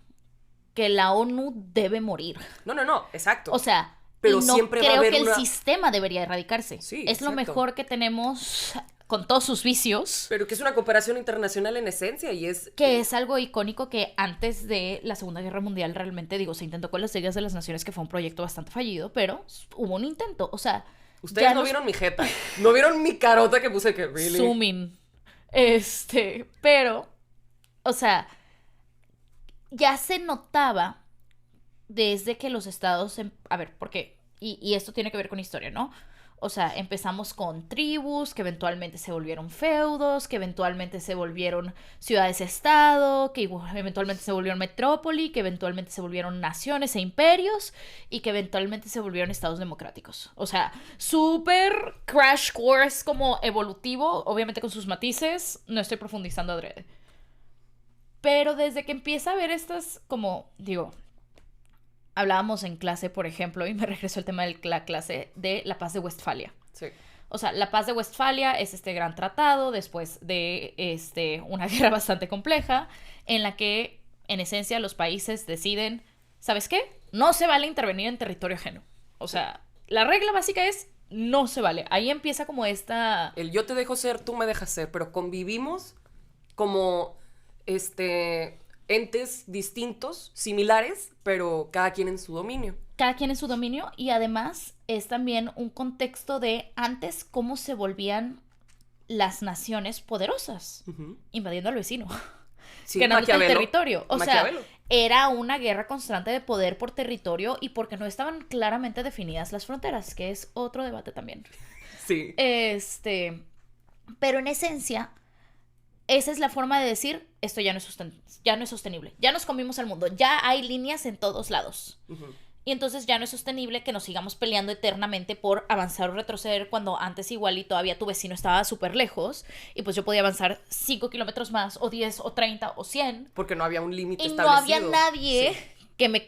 que la ONU debe morir. No, exacto. O sea, pero no siempre creo va a haber que el sistema debería erradicarse. Sí, es exacto. lo mejor que tenemos con todos sus vicios. Pero que es una cooperación internacional en esencia y es... Que es algo icónico que antes de la Segunda Guerra Mundial realmente, se intentó con las Ligas de las Naciones, que fue un proyecto bastante fallido, pero hubo un intento, o sea... Ustedes no vieron mi jeta, no vieron mi carota que puse que, really... Zooming. Pero, o sea, ya se notaba desde que los estados... A ver, ¿por qué? Y esto tiene que ver con historia, ¿no? O sea, empezamos con tribus que eventualmente se volvieron feudos, que eventualmente se volvieron ciudades-estado, que eventualmente se volvieron metrópoli, que eventualmente se volvieron naciones e imperios y que eventualmente se volvieron estados democráticos. O sea, súper crash course como evolutivo, obviamente con sus matices, no estoy profundizando adrede. Pero desde que empieza a ver estas como, hablábamos en clase, por ejemplo, y me regresó el tema de la clase de la Paz de Westfalia. Sí. O sea, la Paz de Westfalia es este gran tratado después de una guerra bastante compleja en la que, en esencia, los países deciden, ¿sabes qué? No se vale intervenir en territorio ajeno. O sea, la regla básica es no se vale. Ahí empieza como esta... El yo te dejo ser, tú me dejas ser, pero convivimos como, entes distintos, similares, pero cada quien en su dominio. Cada quien en su dominio, y además es también un contexto de antes cómo se volvían las naciones poderosas, invadiendo al vecino, sí, ganando el territorio. O sea, Maquiavelo. era una guerra constante de poder por territorio y porque no estaban claramente definidas las fronteras, que es otro debate también. Sí. Pero en esencia, esa es la forma de decir, esto ya no es sostenible. Ya nos comimos al mundo, ya hay líneas en todos lados. Y entonces ya no es sostenible que nos sigamos peleando eternamente por avanzar o retroceder cuando antes igual y todavía tu vecino estaba súper lejos y pues yo podía avanzar 5 kilómetros más o 10 o 30 o 100. Porque no había un límite establecido. Y no había nadie que me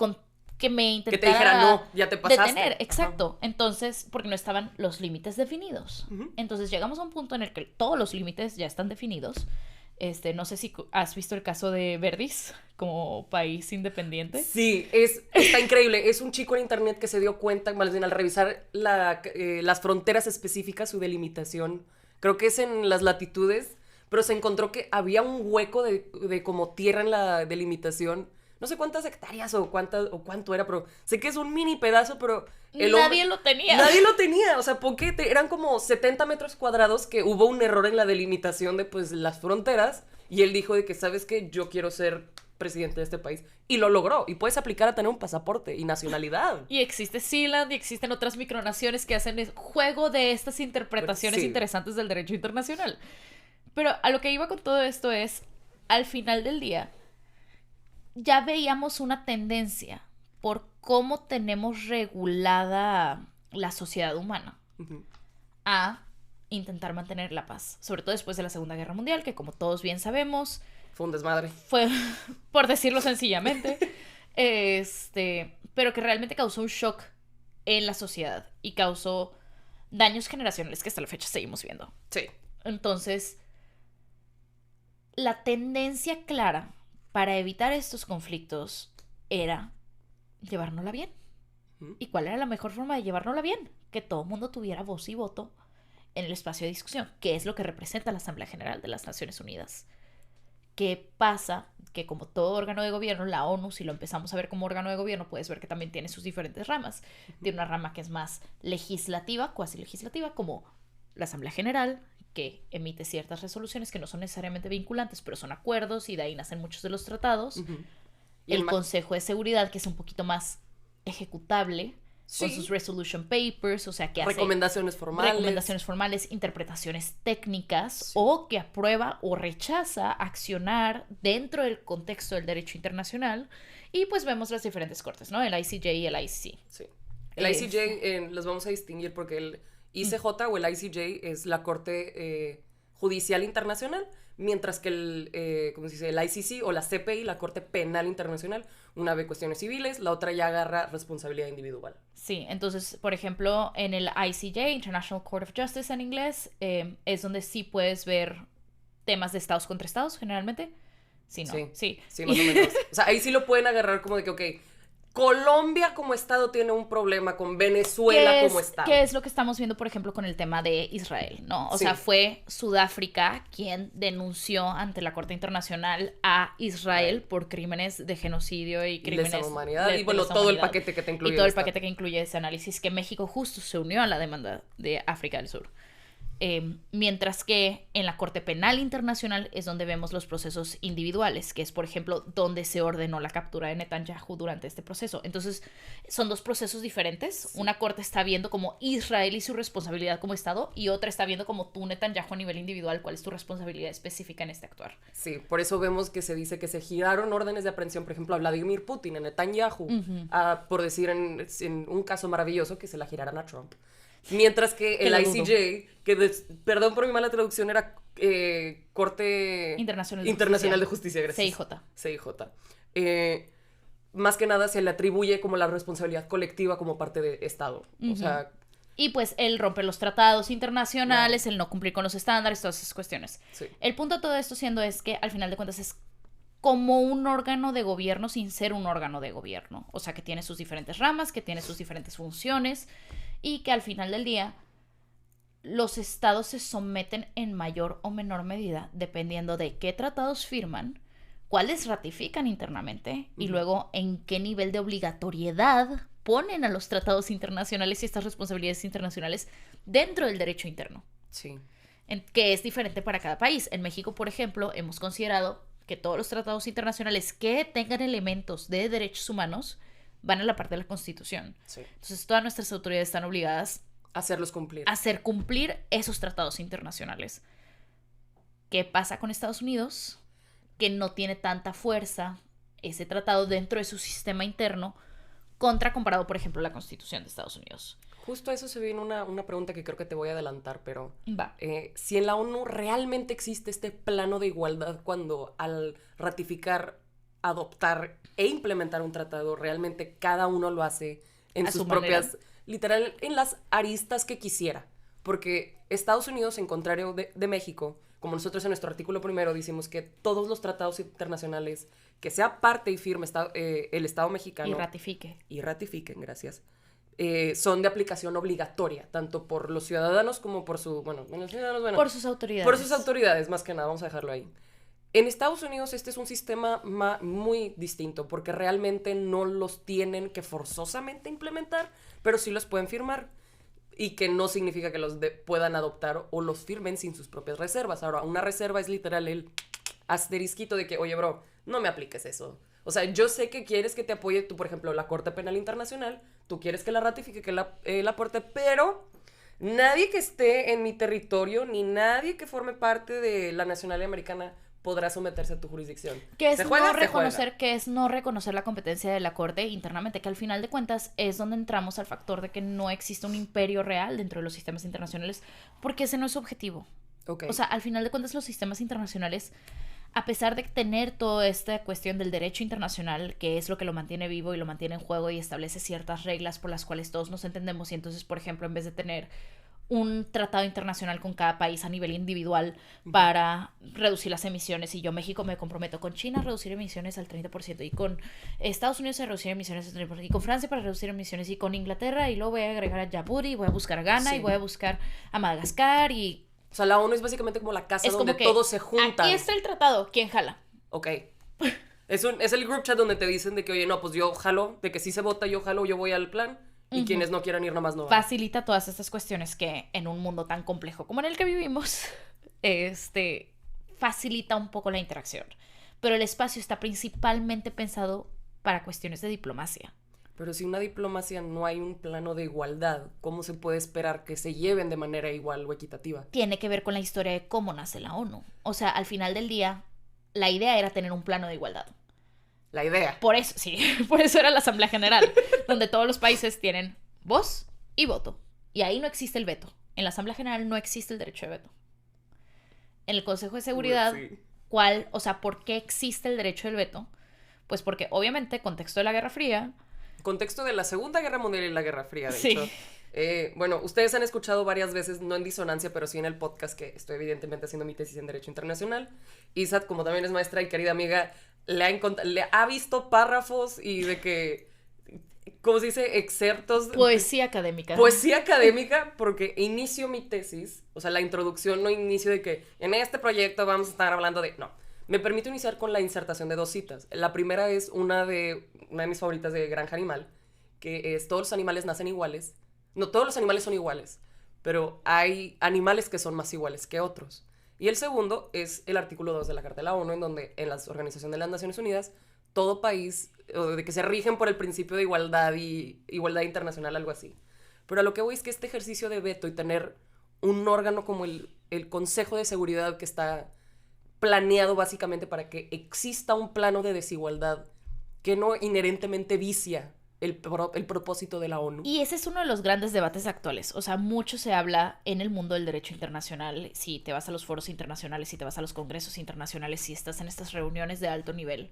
intentara que te dijera, no, ya te pasaste. Detener, exacto. Entonces, porque no estaban los límites definidos. Entonces llegamos a un punto en el que todos los límites ya están definidos No sé si has visto el caso de Verdis como país independiente. Sí, está increíble. Es un chico en internet que se dio cuenta, más bien al revisar las fronteras específicas, su delimitación, creo que es en las latitudes, pero se encontró que había un hueco de como tierra en la delimitación. No sé cuántas hectáreas o cuánto era, pero sé que es un mini pedazo, pero nadie lo tenía. Nadie lo tenía, o sea, porque eran como 70 metros cuadrados que hubo un error en la delimitación de pues las fronteras y él dijo de que, ¿sabes qué? Yo quiero ser presidente de este país. Y lo logró. Y puedes aplicar a tener un pasaporte y nacionalidad. Y existe Sealand y existen otras micronaciones que hacen juego de estas interpretaciones interesantes del derecho internacional. Pero a lo que iba con todo esto es, al final del día, ya veíamos una tendencia por cómo tenemos regulada la sociedad humana a intentar mantener la paz. Sobre todo después de la Segunda Guerra Mundial, que como todos bien sabemos... Fue un desmadre. Fue, por decirlo sencillamente, pero que realmente causó un shock en la sociedad y causó daños generacionales que hasta la fecha seguimos viendo. Sí. Entonces, la tendencia clara para evitar estos conflictos era llevárnosla bien. ¿Y cuál era la mejor forma de llevárnosla bien? Que todo el mundo tuviera voz y voto en el espacio de discusión, que es lo que representa la Asamblea General de las Naciones Unidas. ¿Qué pasa? Que como todo órgano de gobierno, la ONU, si lo empezamos a ver como órgano de gobierno, puedes ver que también tiene sus diferentes ramas. Tiene una rama que es más legislativa, cuasi legislativa, como la Asamblea General, que emite ciertas resoluciones que no son necesariamente vinculantes, pero son acuerdos y de ahí nacen muchos de los tratados. El Consejo de Seguridad, que es un poquito más ejecutable, con sus resolution papers, o sea, que hace recomendaciones formales, interpretaciones técnicas, o que aprueba o rechaza accionar dentro del contexto del derecho internacional. Y pues vemos las diferentes cortes, ¿no? El ICJ y el ICC. Sí. El ICJ los vamos a distinguir porque el ICJ o el ICJ es la Corte Judicial Internacional, mientras que ¿cómo se dice? El ICC o la CPI, la Corte Penal Internacional, una ve cuestiones civiles, la otra ya agarra responsabilidad individual. Sí, entonces, por ejemplo, en el ICJ, International Court of Justice en inglés, es donde sí puedes ver temas de estados contra estados, generalmente. Sí, ¿no? Sí, más o menos. O sea, ahí sí lo pueden agarrar como de que, ok, Colombia como estado tiene un problema con Venezuela como estado. ¿Qué es lo que estamos viendo, por ejemplo, con el tema de Israel, ¿no? O sea, fue Sudáfrica quien denunció ante la Corte Internacional a Israel por crímenes de genocidio y crímenes de lesa humanidad. Y bueno, todo el paquete que te incluye. Y todo el paquete que incluye ese análisis, que México justo se unió a la demanda de África del Sur. Mientras que en la Corte Penal Internacional es donde vemos los procesos individuales, que es, por ejemplo, donde se ordenó la captura de Netanyahu durante este proceso. Entonces, son dos procesos diferentes. Sí. Una corte está viendo como Israel y su responsabilidad como Estado, y otra está viendo como tú, Netanyahu, a nivel individual, cuál es tu responsabilidad específica en este actuar. Sí, por eso vemos que se dice que se giraron órdenes de aprehensión, por ejemplo, a Vladimir Putin, a Netanyahu, por decir en un caso maravilloso, que se la giraran a Trump. Mientras que el ICJ, perdón por mi mala traducción, era Corte Internacional de Justicia, gracias. CIJ. Más que nada se le atribuye como la responsabilidad colectiva como parte de Estado. O sea... Y pues el romper los tratados internacionales, el no cumplir con los estándares, todas esas cuestiones. Sí. El punto de todo esto siendo es que al final de cuentas es como un órgano de gobierno sin ser un órgano de gobierno. O sea, que tiene sus diferentes ramas, que tiene sus diferentes funciones, y que al final del día los estados se someten en mayor o menor medida dependiendo de qué tratados firman, cuáles ratifican internamente y luego en qué nivel de obligatoriedad ponen a los tratados internacionales y estas responsabilidades internacionales dentro del derecho interno. Sí. Que es diferente para cada país. En México, por ejemplo, hemos considerado que todos los tratados internacionales que tengan elementos de derechos humanos van a la parte de la Constitución. Sí. Entonces, todas nuestras autoridades están obligadas a hacerlos cumplir. A hacer cumplir esos tratados internacionales. ¿Qué pasa con Estados Unidos? Que no tiene tanta fuerza ese tratado dentro de su sistema interno comparado, por ejemplo, la Constitución de Estados Unidos. Justo a eso se viene una pregunta que creo que te voy a adelantar, pero... Va. Si en la ONU realmente existe este plano de igualdad cuando al ratificar, adoptar e implementar un tratado, realmente cada uno lo hace en sus propias, literal, en las aristas que quisiera. Porque Estados Unidos, en contrario de México, como nosotros en nuestro artículo primero decimos que todos los tratados internacionales que sea parte y firme el Estado mexicano... Y ratifiquen, gracias. Son de aplicación obligatoria, tanto por los ciudadanos como por por sus autoridades. Por sus autoridades, más que nada, vamos a dejarlo ahí. En Estados Unidos este es un sistema muy distinto, porque realmente no los tienen que forzosamente implementar, pero sí los pueden firmar. Y que no significa que los puedan adoptar o los firmen sin sus propias reservas. Ahora, una reserva es literal el asterisquito de que, oye, bro, no me apliques eso. O sea, yo sé que quieres que te apoye tú, por ejemplo, la Corte Penal Internacional, tú quieres que la ratifique, que la aporte, pero nadie que esté en mi territorio, ni nadie que forme parte de la nacionalidad americana podrá someterse a tu jurisdicción. Que es no reconocer la competencia de la Corte internamente, que al final de cuentas es donde entramos al factor de que no existe un imperio real dentro de los sistemas internacionales, porque ese no es su objetivo. Okay. O sea, al final de cuentas los sistemas internacionales, a pesar de tener toda esta cuestión del derecho internacional, que es lo que lo mantiene vivo y lo mantiene en juego y establece ciertas reglas por las cuales todos nos entendemos, y entonces, por ejemplo, en vez de tener un tratado internacional con cada país a nivel individual para reducir las emisiones, y yo, México, me comprometo con China a reducir emisiones al 30%, y con Estados Unidos a reducir emisiones al 30%, y con Francia para reducir emisiones, y con Inglaterra, y luego voy a agregar a Djibouti, voy a buscar a Ghana, y voy a buscar a Madagascar, y... O sea, la ONU es básicamente como la casa donde todos se juntan. Aquí está el tratado, ¿quién jala? Ok. Es el group chat donde te dicen de que, oye, no, pues yo jalo, de que si se vota, yo jalo, yo voy al plan. Y quienes no quieran ir nomás no van. Facilita todas estas cuestiones que en un mundo tan complejo como en el que vivimos, facilita un poco la interacción. Pero el espacio está principalmente pensado para cuestiones de diplomacia. Pero si una diplomacia no hay un plano de igualdad, ¿cómo se puede esperar que se lleven de manera igual o equitativa? Tiene que ver con la historia de cómo nace la ONU. O sea, al final del día, la idea era tener un plano de igualdad. La idea. Por eso, sí, por eso era la Asamblea General, donde todos los países tienen voz y voto. Y ahí no existe el veto. En la Asamblea General no existe el derecho de veto. En el Consejo de Seguridad, sí. ¿por qué existe el derecho del veto? Pues porque, obviamente, contexto de la Guerra Fría. Contexto de la Segunda Guerra Mundial y la Guerra Fría, de hecho. Bueno, ustedes han escuchado varias veces, no en disonancia, pero sí en el podcast, que estoy evidentemente haciendo mi tesis en Derecho Internacional. Isat, como también es maestra y querida amiga, le ha visto párrafos y de que, ¿cómo se dice? Excerptos. Poesía académica. Poesía académica, porque inicio mi tesis, o sea, la introducción, no inicio de que en este proyecto vamos a estar hablando de... No, me permito iniciar con la insertación de 2 citas. La primera es una de mis favoritas de Granja Animal, que es: todos los animales nacen iguales. No, todos los animales son iguales, pero hay animales que son más iguales que otros. Y el segundo es el artículo 2 de la Carta de la ONU, en donde en la Organización de las Naciones Unidas, todo país, de que se rigen por el principio de igualdad y igualdad internacional, algo así. Pero a lo que voy es que este ejercicio de veto y tener un órgano como el Consejo de Seguridad, que está planeado básicamente para que exista un plano de desigualdad que no inherentemente vicia el propósito de la ONU. Y ese es uno de los grandes debates actuales. O sea, mucho se habla en el mundo del derecho internacional. Si te vas a los foros internacionales, si te vas a los congresos internacionales, si estás en estas reuniones de alto nivel,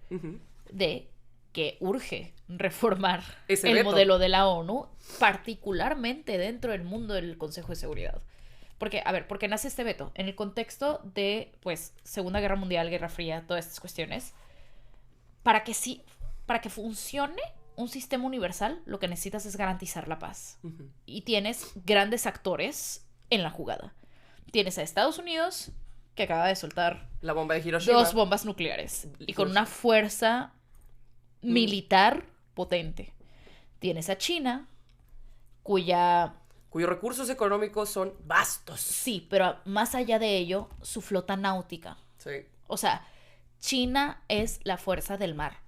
de que urge reformar el modelo de la ONU, particularmente dentro del mundo del Consejo de Seguridad. Porque, a ver, ¿por qué nace este veto? En el contexto de, pues, Segunda Guerra Mundial, Guerra Fría, todas estas cuestiones, para que funcione un sistema universal, lo que necesitas es garantizar la paz. Y tienes grandes actores en la jugada. Tienes a Estados Unidos, que acaba de soltar la bomba de Hiroshima, 2 bombas nucleares, y con una fuerza militar potente. Tienes a China, cuyos recursos económicos son vastos. Sí, pero más allá de ello, su flota náutica. Sí. O sea, China es la fuerza del mar.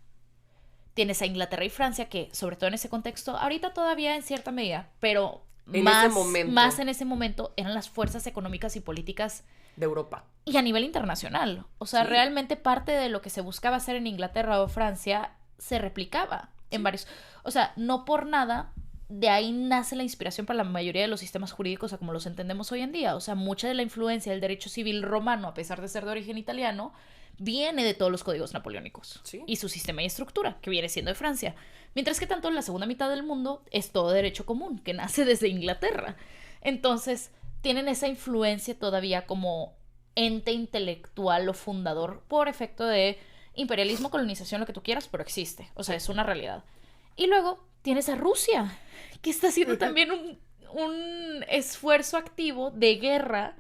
Tienes a Inglaterra y Francia, que sobre todo en ese contexto, ahorita todavía en cierta medida, pero más en ese momento eran las fuerzas económicas y políticas de Europa. Y a nivel internacional. O sea, realmente parte de lo que se buscaba hacer en Inglaterra o Francia se replicaba en varios... O sea, no por nada, de ahí nace la inspiración para la mayoría de los sistemas jurídicos a como los entendemos hoy en día. O sea, mucha de la influencia del derecho civil romano, a pesar de ser de origen italiano, viene de todos los códigos napoleónicos. ¿Sí? Y su sistema y estructura, que viene siendo de Francia. Mientras que tanto en la segunda mitad del mundo es todo derecho común, que nace desde Inglaterra. Entonces, tienen esa influencia todavía como ente intelectual o fundador por efecto de imperialismo, colonización, lo que tú quieras, pero existe. O sea, es una realidad. Y luego tienes a Rusia, que está haciendo también un esfuerzo activo de guerra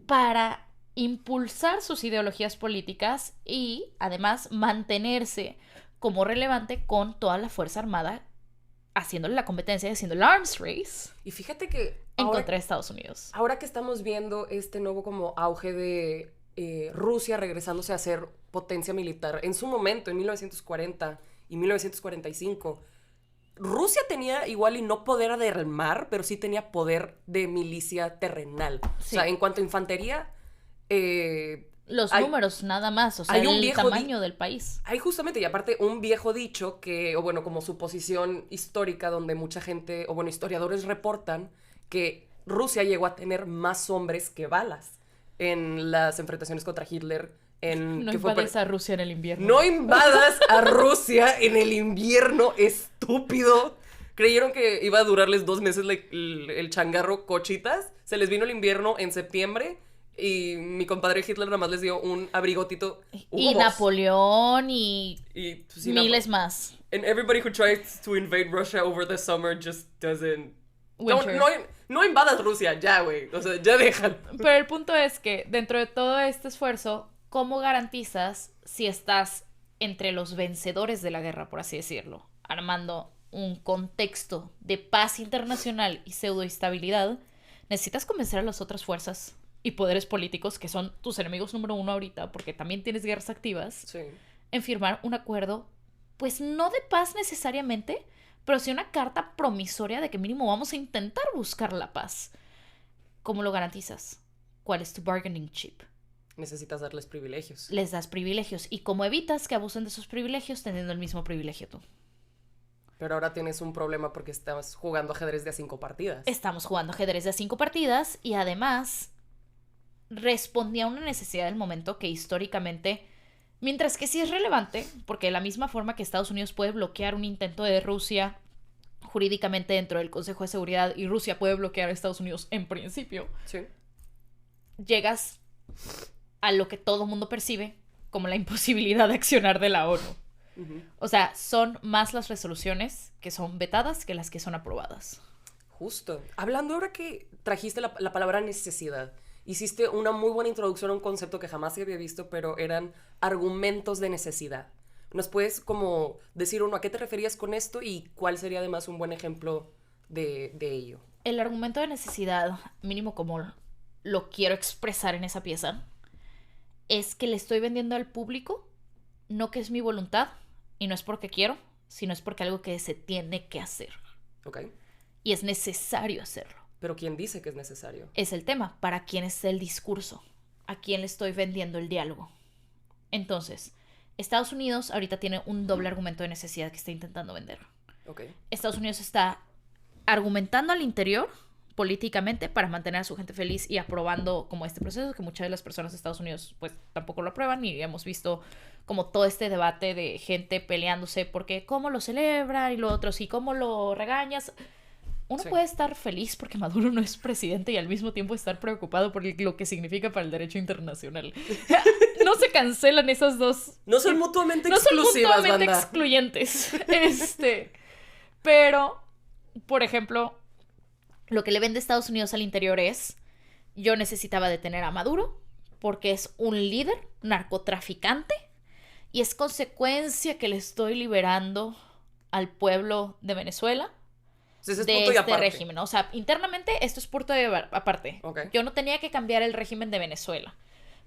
para impulsar sus ideologías políticas y además mantenerse como relevante con toda la Fuerza Armada, haciéndole la competencia, haciendo el arms race. Y fíjate que en contra de Estados Unidos. Ahora que estamos viendo este nuevo como auge de Rusia regresándose a ser potencia militar, en su momento, en 1940 y 1945, Rusia tenía igual y no poder del mar, pero sí tenía poder de milicia terrenal. Sí. O sea, en cuanto a infantería... los números nada más, o sea, el tamaño del país. Hay justamente, y aparte, un viejo dicho que, o bueno, como suposición histórica donde mucha gente, o bueno, historiadores reportan que Rusia llegó a tener más hombres que balas en las enfrentaciones contra Hitler. No invades a Rusia en el invierno. No invadas a Rusia en el invierno, estúpido. Creyeron que iba a durarles 2 meses el changarro cochitas. Se les vino el invierno en septiembre. Y mi compadre Hitler nada más les dio un abrigotito. Y Napoleón y pues, miles más. And everybody who tries to invade Russia over the summer just doesn't... No invadas Rusia, ya, güey. O sea, ya déjalo. Pero el punto es que dentro de todo este esfuerzo, ¿cómo garantizas si estás entre los vencedores de la guerra, por así decirlo? Armando un contexto de paz internacional y pseudoestabilidad, necesitas convencer a las otras fuerzas y poderes políticos, que son tus enemigos número 1 ahorita, porque también tienes guerras activas, sí, en firmar un acuerdo, pues no de paz necesariamente, pero sí una carta promisoria de que mínimo vamos a intentar buscar la paz. ¿Cómo lo garantizas? ¿Cuál es tu bargaining chip? Necesitas darles privilegios. Les das privilegios. ¿Y cómo evitas que abusen de esos privilegios teniendo el mismo privilegio tú? Pero ahora tienes un problema porque estás jugando ajedrez de a 5 partidas. Estamos jugando ajedrez de a 5 partidas y además respondía a una necesidad del momento que históricamente, mientras que sí es relevante, porque de la misma forma que Estados Unidos puede bloquear un intento de Rusia jurídicamente dentro del Consejo de Seguridad y Rusia puede bloquear a Estados Unidos en principio, sí, llegas a lo que todo mundo percibe como la imposibilidad de accionar de la ONU. Uh-huh. O sea, son más las resoluciones que son vetadas que las que son aprobadas. Justo. Hablando ahora que trajiste la palabra necesidad, hiciste una muy buena introducción a un concepto que jamás había visto, pero eran argumentos de necesidad. ¿Nos puedes como decir uno a qué te referías con esto y cuál sería además un buen ejemplo de ello? El argumento de necesidad, mínimo como lo quiero expresar en esa pieza, es que le estoy vendiendo al público no que es mi voluntad y no es porque quiero, sino es porque algo que se tiene que hacer. Ok. Y es necesario hacerlo. ¿Pero quién dice que es necesario? Es el tema. ¿Para quién es el discurso? ¿A quién le estoy vendiendo el diálogo? Entonces, Estados Unidos ahorita tiene un doble argumento de necesidad que está intentando vender. Okay. Estados Unidos está argumentando al interior políticamente para mantener a su gente feliz y aprobando como este proceso que muchas de las personas de Estados Unidos pues tampoco lo aprueban y hemos visto como todo este debate de gente peleándose porque cómo lo celebra y lo otro, sí, cómo lo regañas. Uno puede estar feliz porque Maduro no es presidente y al mismo tiempo estar preocupado por lo que significa para el derecho internacional. No se cancelan esas dos. No son mutuamente exclusivas, no son mutuamente excluyentes. Pero, por ejemplo, lo que le vende Estados Unidos al interior es: yo necesitaba detener a Maduro porque es un líder narcotraficante y es consecuencia que le estoy liberando al pueblo de Venezuela. Entonces, de este régimen. O sea, internamente esto es punto de aparte. Okay. Yo no tenía que cambiar el régimen de Venezuela.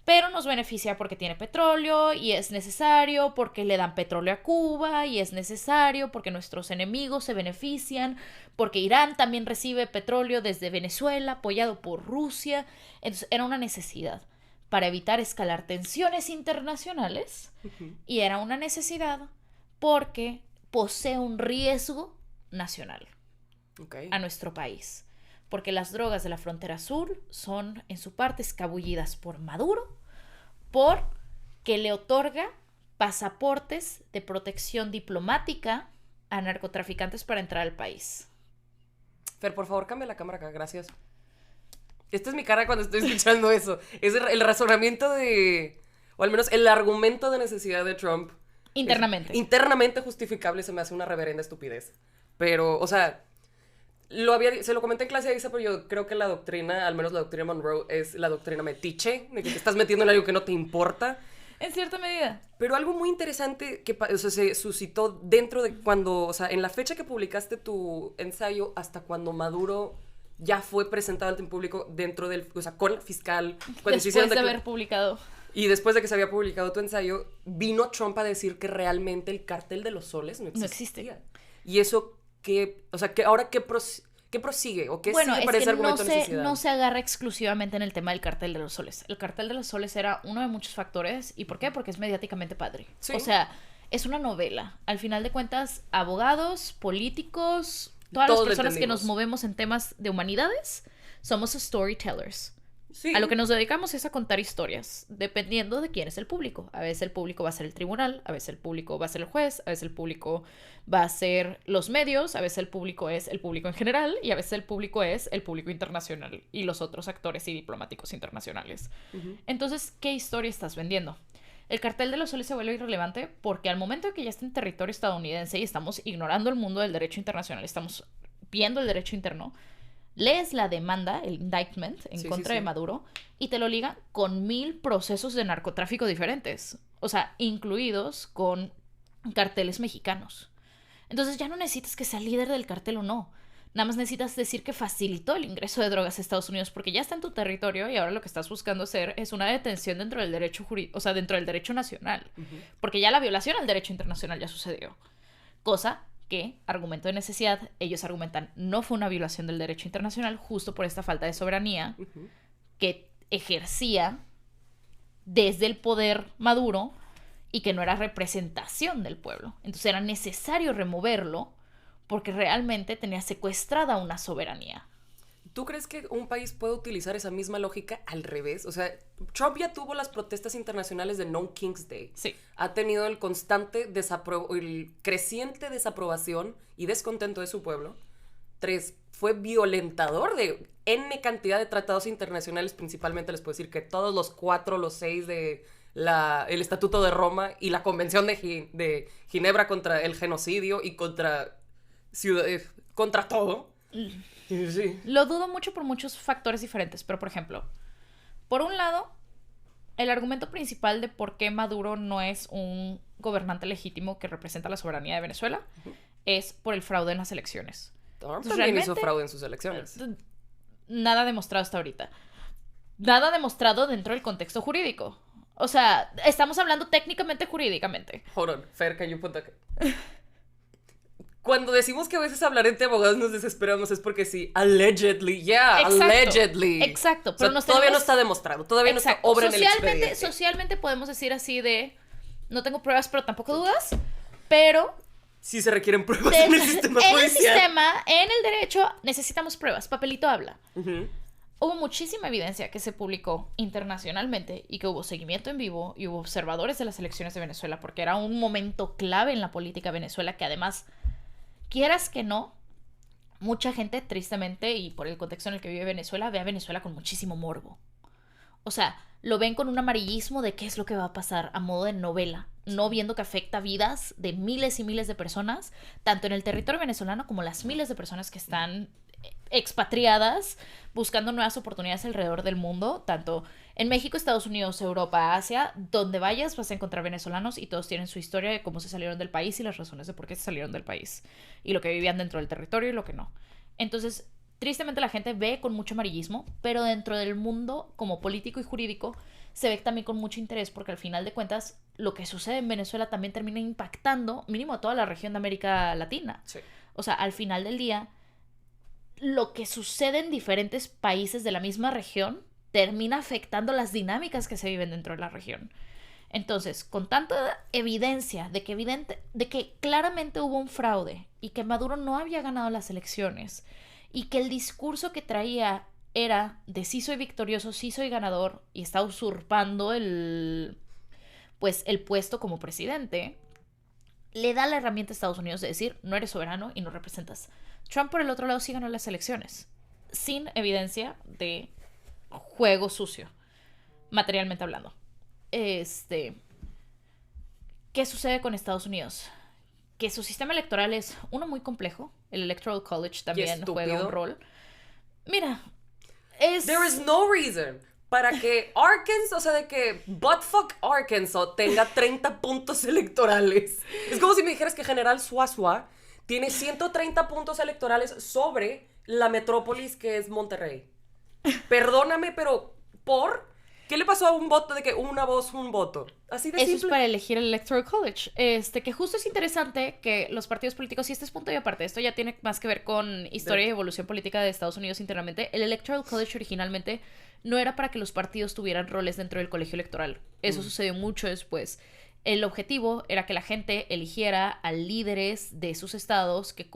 Pero nos beneficia porque tiene petróleo y es necesario porque le dan petróleo a Cuba y es necesario porque nuestros enemigos se benefician, porque Irán también recibe petróleo desde Venezuela apoyado por Rusia. Entonces era una necesidad para evitar escalar tensiones internacionales. Uh-huh. Y era una necesidad porque posee un riesgo nacional. Okay. A nuestro país, porque las drogas de la frontera sur son en su parte escabullidas por Maduro, porque le otorga pasaportes de protección diplomática a narcotraficantes para entrar al país. Fer, por favor, cambia la cámara acá, gracias. Esta es mi cara cuando estoy escuchando eso. Es el razonamiento o al menos el argumento de necesidad de Trump. Internamente. Internamente justificable, se me hace una reverenda estupidez. Pero, o sea, se lo comenté en clase a Isa, pero yo creo que la doctrina, al menos la doctrina Monroe, es la doctrina metiche, de que te estás metiendo en algo que no te importa. En cierta medida. Pero algo muy interesante que se suscitó dentro de cuando, o sea, en la fecha que publicaste tu ensayo hasta cuando Maduro ya fue presentado ante el público dentro del, o sea, con el fiscal. Después de haber publicado. Y después de que se había publicado tu ensayo, vino Trump a decir que realmente el cártel de los soles no existía. Y eso, o sea, ahora ¿qué prosigue? ¿O qué sigue para ese argumento de necesidad? No se agarra exclusivamente en el tema del cartel de los soles. El cartel de los soles era uno de muchos factores. ¿Y por qué? Porque es mediáticamente padre. Sí. O sea, es una novela. Al final de cuentas, abogados, políticos, todas las personas que nos movemos en temas de humanidades, somos storytellers. Sí. A lo que nos dedicamos es a contar historias, dependiendo de quién es el público. A veces el público va a ser el tribunal, a veces el público va a ser el juez, a veces el público va a ser los medios, a veces el público es el público en general y a veces el público es el público internacional y los otros actores y diplomáticos internacionales. Uh-huh. Entonces, ¿qué historia estás vendiendo? El cartel de los soles se vuelve irrelevante porque al momento de que ya está en territorio estadounidense y estamos ignorando el mundo del derecho internacional, estamos viendo el derecho interno, lees la demanda, el indictment en contra de Maduro y te lo liga con 1000 procesos de narcotráfico diferentes. O sea, incluidos con carteles mexicanos. Entonces ya no necesitas que sea líder del cartel o no. Nada más necesitas decir que facilitó el ingreso de drogas a Estados Unidos porque ya está en tu territorio y ahora lo que estás buscando hacer es una detención dentro del derecho dentro del derecho nacional. Uh-huh. Porque ya la violación al derecho internacional ya sucedió. Cosa que, argumento de necesidad, ellos argumentan no fue una violación del derecho internacional justo por esta falta de soberanía uh-huh. que ejercía desde el poder Maduro y que no era representación del pueblo. Entonces era necesario removerlo porque realmente tenía secuestrada una soberanía. ¿Tú crees que un país puede utilizar esa misma lógica al revés? O sea, Trump ya tuvo las protestas internacionales de No King's Day. Sí. Ha tenido el creciente desaprobación y descontento de su pueblo. 3, fue violentador de N cantidad de tratados internacionales, principalmente les puedo decir que todos los 4, los 6 de el Estatuto de Roma y la Convención de Ginebra contra el genocidio y contra todo. Sí. Lo dudo mucho por muchos factores diferentes, pero por ejemplo, por un lado, el argumento principal de por qué Maduro no es un gobernante legítimo que representa la soberanía de Venezuela uh-huh. es por el fraude en las elecciones. Trump también hizo fraude en sus elecciones. Nada demostrado hasta ahorita. Nada demostrado dentro del contexto jurídico. O sea, estamos hablando técnicamente jurídicamente. Hold on, Fer, can you put that... Cuando decimos que a veces hablar entre abogados nos desesperamos es porque sí, allegedly, allegedly. Exacto. Pero todavía no está demostrado, todavía no está obra en el expediente. Socialmente podemos decir así de, no tengo pruebas, pero tampoco dudas, pero... Sí se requieren pruebas en el sistema judicial. En el sistema, en el derecho, necesitamos pruebas, papelito habla. Uh-huh. Hubo muchísima evidencia que se publicó internacionalmente y que hubo seguimiento en vivo y hubo observadores de las elecciones de Venezuela porque era un momento clave en la política de Venezuela que además... Quieras que no, mucha gente, tristemente, y por el contexto en el que vive Venezuela, ve a Venezuela con muchísimo morbo. O sea, lo ven con un amarillismo de qué es lo que va a pasar a modo de novela, no viendo que afecta vidas de miles y miles de personas, tanto en el territorio venezolano como las miles de personas que están expatriadas, buscando nuevas oportunidades alrededor del mundo, tanto en México, Estados Unidos, Europa, Asia, donde vayas vas a encontrar venezolanos y todos tienen su historia de cómo se salieron del país y las razones de por qué se salieron del país y lo que vivían dentro del territorio y lo que no. Entonces, tristemente la gente ve con mucho amarillismo, pero dentro del mundo como político y jurídico se ve también con mucho interés porque al final de cuentas lo que sucede en Venezuela también termina impactando mínimo a toda la región de América Latina. Sí. O sea, al final del día lo que sucede en diferentes países de la misma región termina afectando las dinámicas que se viven dentro de la región. Entonces, con tanta evidencia de que claramente hubo un fraude y que Maduro no había ganado las elecciones y que el discurso que traía era de sí soy victorioso, sí soy ganador y está usurpando el puesto como presidente, le da la herramienta a Estados Unidos de decir no eres soberano y no representas. Trump, por el otro lado, sí ganó las elecciones, sin evidencia de juego sucio, materialmente hablando. ¿Qué sucede con Estados Unidos? Que su sistema electoral es uno muy complejo. El Electoral College también juega un rol. Mira, There is no reason para que Arkansas, o sea, de que buttfuck Arkansas tenga 30 puntos electorales. Es como si me dijeras que General Suazua tiene 130 puntos electorales sobre la metrópolis que es Monterrey. Perdóname, pero ¿qué le pasó a un voto de que una voz, un voto? Así de Eso simple. es para elegir el Electoral College. Que justo es interesante que los partidos políticos, y este es punto y aparte, esto ya tiene más que ver con historia y evolución política de Estados Unidos internamente. El Electoral College originalmente no era para que los partidos tuvieran roles dentro del colegio electoral. Eso sucedió mucho después. El objetivo era que la gente eligiera a líderes de sus estados que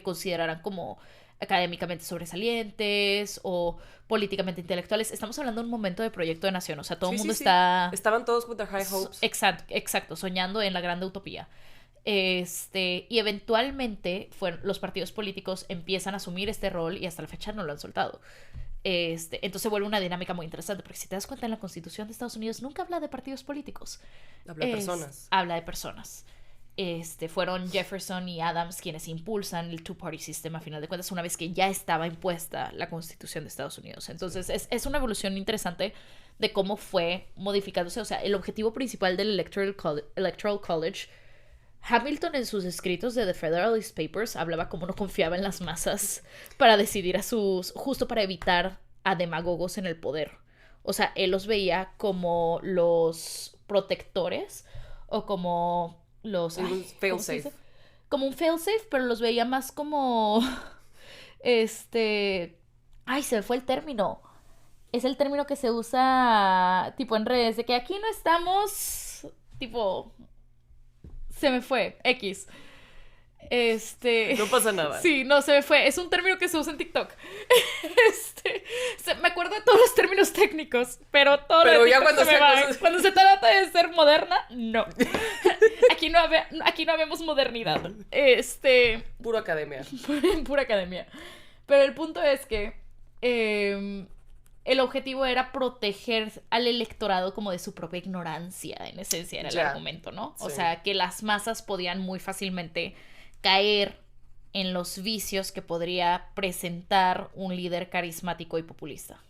consideraran como académicamente sobresalientes o políticamente intelectuales. Estamos hablando de un momento de proyecto de nación, o sea, todo el mundo está... Estaban todos with their high hopes. Exacto, soñando en la grande utopía. Y eventualmente los partidos políticos empiezan a asumir este rol y hasta la fecha no lo han soltado. Entonces se vuelve una dinámica muy interesante, porque si te das cuenta, en la Constitución de Estados Unidos nunca habla de partidos políticos. Habla de personas. Habla de personas. Fueron Jefferson y Adams quienes impulsan el two-party system, a final de cuentas, una vez que ya estaba impuesta la Constitución de Estados Unidos. Entonces es una evolución interesante de cómo fue modificándose. O sea, el objetivo principal del Electoral College, Hamilton en sus escritos de The Federalist Papers hablaba cómo no confiaba en las masas para decidir justo para evitar a demagogos en el poder. O sea, él los veía como los protectores o como los... Un fail-safe. Como un fail-safe, pero los veía más como... Ay, se me fue el término. Es el término que se usa tipo en redes, de que aquí no estamos... Tipo... Se me fue. X. No pasa nada. Sí, no, se me fue. Es un término que se usa en TikTok. Me acuerdo de todos los términos técnicos, pero todo pero de ya TikTok cuando se me va. Cuando se trata de ser moderna, no. Aquí no habemos modernidad. Puro academia. Pura academia. Pero el punto es que el objetivo era proteger al electorado como de su propia ignorancia, en esencia era el argumento, ¿no? O sea, que las masas podían muy fácilmente caer en los vicios que podría presentar un líder carismático y populista.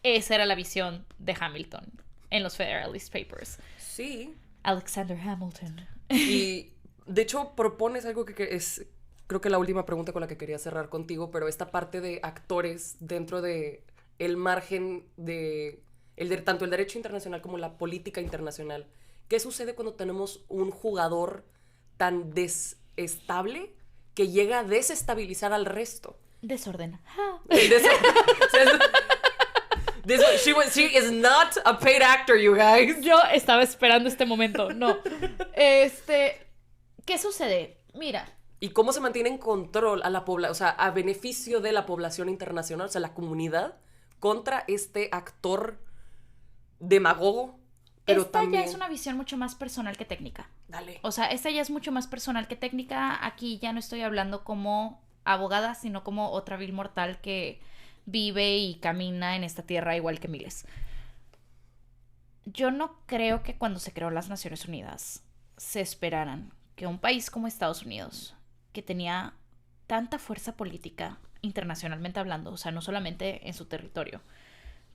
Esa era la visión de Hamilton en los Federalist Papers. Sí. Alexander Hamilton. Y de hecho propones algo que es, creo que la última pregunta con la que quería cerrar contigo, pero esta parte de actores dentro de el margen de tanto el derecho internacional como la política internacional. ¿Qué sucede cuando tenemos un jugador tan desestable que llega a desestabilizar al resto? Desorden. She is not a paid actor, you guys. Yo estaba esperando este momento. No. ¿Qué sucede? Mira. ¿Y cómo se mantiene en control a la población, o sea, a beneficio de la población internacional, o sea, la comunidad, contra este actor demagogo? Pero esta también... ya es una visión mucho más personal que técnica. Dale. O sea, esta ya es mucho más personal que técnica. Aquí ya no estoy hablando como abogada, sino como otra vil mortal que vive y camina en esta tierra igual que miles. Yo no creo que cuando se creó las Naciones Unidas se esperaran que un país como Estados Unidos, que tenía tanta fuerza política internacionalmente hablando, o sea, no solamente en su territorio,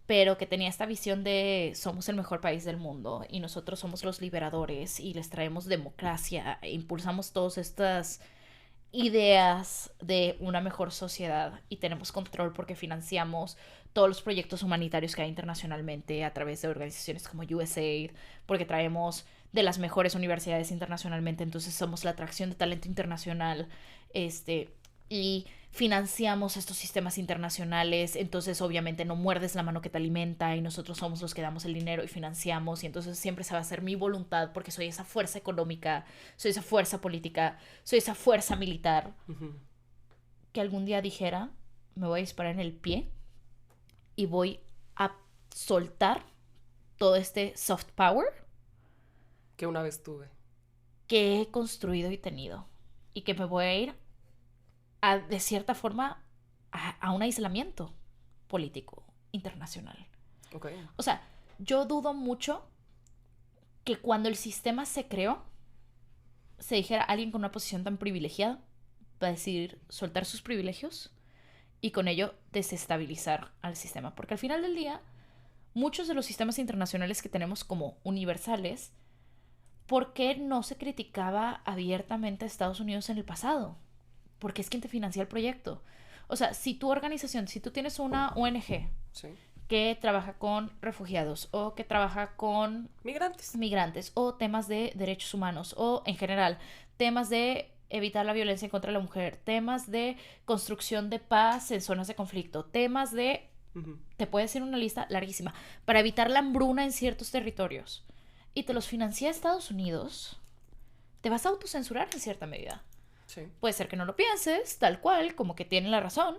pero que tenía esta visión de somos el mejor país del mundo y nosotros somos los liberadores y les traemos democracia e impulsamos todas estas ideas de una mejor sociedad y tenemos control porque financiamos todos los proyectos humanitarios que hay internacionalmente a través de organizaciones como USAID, porque traemos de las mejores universidades internacionalmente, entonces somos la atracción de talento internacional, y financiamos estos sistemas internacionales, entonces obviamente no muerdes la mano que te alimenta y nosotros somos los que damos el dinero y financiamos y entonces siempre se va a hacer mi voluntad porque soy esa fuerza económica, soy esa fuerza política, soy esa fuerza militar, que algún día dijera, me voy a disparar en el pie y voy a soltar todo este soft power que una vez tuve, que he construido y tenido, y que me voy a ir de cierta forma a un aislamiento político internacional. Okay. O sea, yo dudo mucho que cuando el sistema se creó, se dijera a alguien con una posición tan privilegiada va a decidir soltar sus privilegios y con ello desestabilizar al sistema. Porque al final del día, muchos de los sistemas internacionales que tenemos como universales, ¿por qué no se criticaba abiertamente a Estados Unidos en el pasado? Porque es quien te financia el proyecto. O sea, si tu organización, si tú tienes una ONG que trabaja con refugiados o que trabaja con migrantes o temas de derechos humanos o en general temas de evitar la violencia en contra de la mujer, temas de construcción de paz en zonas de conflicto, temas de... Te puede decir una lista larguísima para evitar la hambruna en ciertos territorios y te los financia Estados Unidos, te vas a autocensurar en cierta medida. Sí. Puede ser que no lo pienses, tal cual, como que tienen la razón,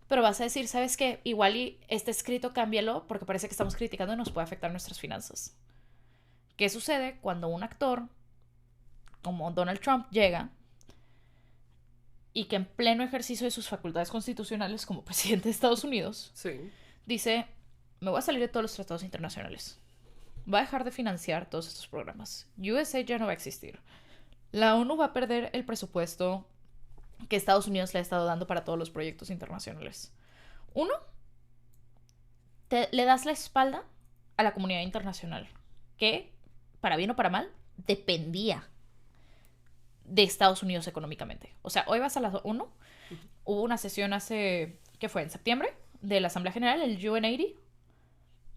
pero vas a decir, ¿sabes qué? Igual y este escrito cámbialo porque parece que estamos criticando y nos puede afectar nuestras finanzas. ¿Qué sucede cuando un actor como Donald Trump llega y que en pleno ejercicio de sus facultades constitucionales como presidente de Estados Unidos dice, me voy a salir de todos los tratados internacionales, va a dejar de financiar todos estos programas, USA ya no va a existir, la ONU va a perder el presupuesto que Estados Unidos le ha estado dando para todos los proyectos internacionales? Uno, le das la espalda a la comunidad internacional, que, para bien o para mal, dependía de Estados Unidos económicamente. O sea, hoy vas a la ONU, hubo una sesión ¿qué fue? En septiembre, de la Asamblea General, el UN80,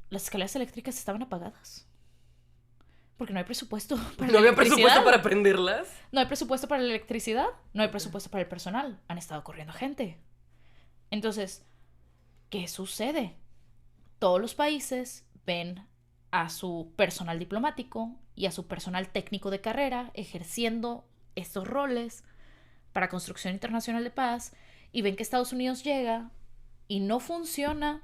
las escaleras eléctricas estaban apagadas. Porque no hay presupuesto para ¿No había presupuesto para prenderlas? No hay presupuesto para la electricidad, no hay presupuesto para el personal. Han estado corriendo gente. Entonces, ¿qué sucede? Todos los países ven a su personal diplomático y a su personal técnico de carrera ejerciendo estos roles para construcción internacional de paz y ven que Estados Unidos llega y no funciona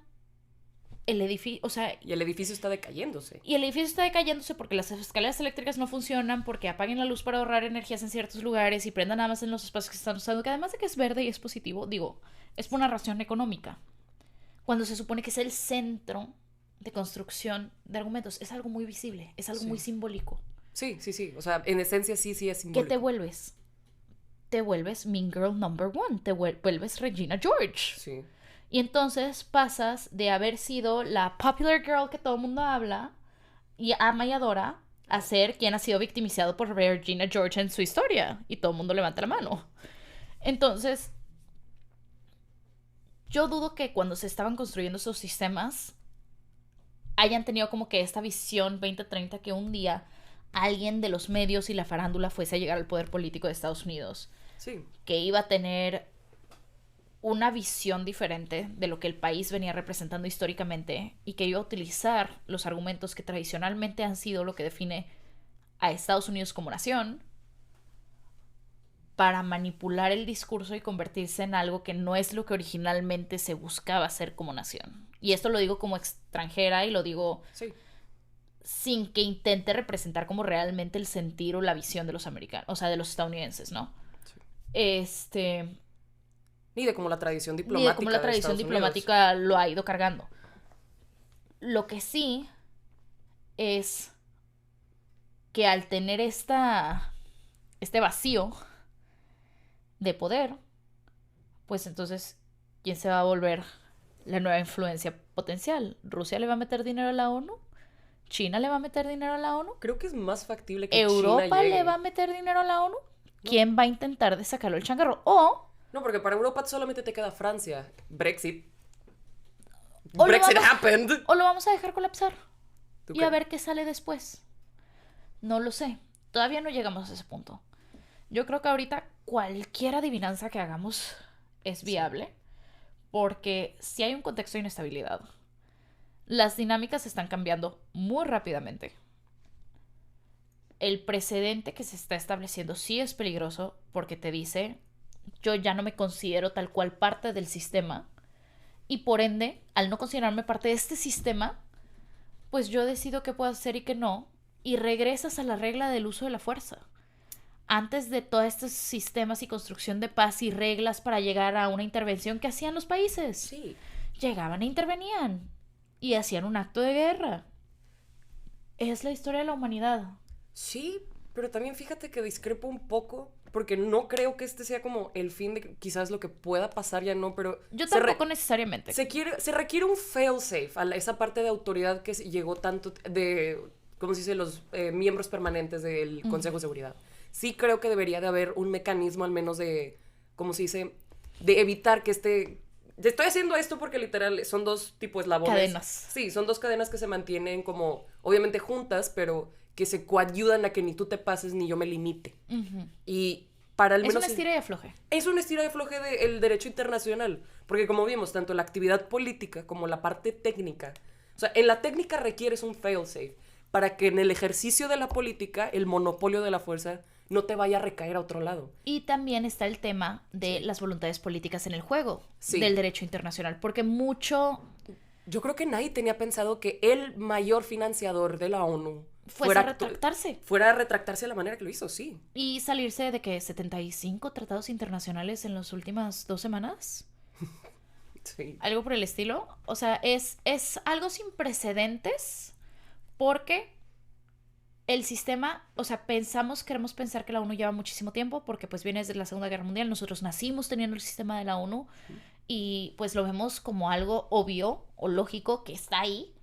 el edificio, o sea... Y el edificio está decayéndose. Y el edificio está decayéndose porque las escaleras eléctricas no funcionan, porque apaguen la luz para ahorrar energías en ciertos lugares y prendan nada más en los espacios que están usando, que además de que es verde y es positivo, digo, es por una razón económica. Cuando se supone que es el centro de construcción de argumentos, es algo muy visible, es algo muy simbólico. Sí. O sea, en esencia sí es simbólico. ¿Qué te vuelves? Te vuelves Mean Girl #1, te vuelves Regina George. Sí. Y entonces pasas de haber sido la popular girl que todo el mundo habla y ama y adora a ser quien ha sido victimizado por Regina George en su historia. Y todo el mundo levanta la mano. Entonces, yo dudo que cuando se estaban construyendo esos sistemas hayan tenido como que esta visión 2030 que un día alguien de los medios y la farándula fuese a llegar al poder político de Estados Unidos. Sí. Que iba a tener una visión diferente de lo que el país venía representando históricamente y que iba a utilizar los argumentos que tradicionalmente han sido lo que define a Estados Unidos como nación para manipular el discurso y convertirse en algo que no es lo que originalmente se buscaba hacer como nación. Y esto lo digo como extranjera y lo digo sin que intente representar como realmente el sentir o la visión de los americanos, o sea, de los estadounidenses, ¿no? Sí. Ni de cómo la tradición diplomática. Ni de cómo la tradición diplomática lo ha ido cargando. Lo que sí es que al tener este vacío de poder, pues entonces, ¿quién se va a volver la nueva influencia potencial? ¿Rusia le va a meter dinero a la ONU? ¿China le va a meter dinero a la ONU? Creo que es más factible que ¿Europa China llegue. le va a meter dinero a la ONU? No. ¿Quién va a intentar de sacarlo el changarro? O... No, porque para Europa solamente te queda Francia. Brexit. O Brexit happened. O lo vamos a dejar colapsar. ¿Tú Y qué? a ver qué sale después. No lo sé. Todavía no llegamos a ese punto. Yo creo que ahorita cualquier adivinanza que hagamos es viable. Porque si hay un contexto de inestabilidad, las dinámicas están cambiando muy rápidamente. El precedente que se está estableciendo sí es peligroso porque te dice, yo ya no me considero tal cual parte del sistema y por ende, al no considerarme parte de este sistema, pues yo decido qué puedo hacer y qué no, y regresas a la regla del uso de la fuerza. Antes de todos estos sistemas y construcción de paz y reglas para llegar a una intervención que hacían los países. Sí. Llegaban e intervenían. y hacían un acto de guerra. Es la historia de la humanidad. Sí, pero también fíjate que discrepo un poco, porque no creo que este sea como el fin de quizás lo que pueda pasar, ya no, pero... Yo tampoco necesariamente. Se requiere un fail-safe a esa parte de autoridad que llegó tanto de, ¿cómo se dice?, los miembros permanentes del Consejo de Seguridad. Sí creo que debería de haber un mecanismo al menos de, ¿cómo se dice?, de evitar que estoy haciendo esto porque literal son dos tipos eslabones. Cadenas. Sí, son dos cadenas que se mantienen como, obviamente juntas, pero que se coayudan a que ni tú te pases ni yo me limite. Y para al menos... Es un estira y afloje. Es un estira y afloje del derecho internacional. Porque como vimos, tanto la actividad política como la parte técnica. O sea, en la técnica requieres un fail-safe para que en el ejercicio de la política, el monopolio de la fuerza no te vaya a recaer a otro lado. Y también está el tema de las voluntades políticas en el juego del derecho internacional, porque mucho... Yo creo que nadie tenía pensado que el mayor financiador de la ONU fuera a retractarse. Fuera a retractarse de la manera que lo hizo, sí. Y salirse de que 75 tratados internacionales en las últimas 2 semanas. Sí. Algo por el estilo. O sea, es algo sin precedentes porque... El sistema, o sea, queremos pensar que la ONU lleva muchísimo tiempo porque pues viene desde la Segunda Guerra Mundial, nosotros nacimos teniendo el sistema de la ONU y pues lo vemos como algo obvio o lógico que está ahí.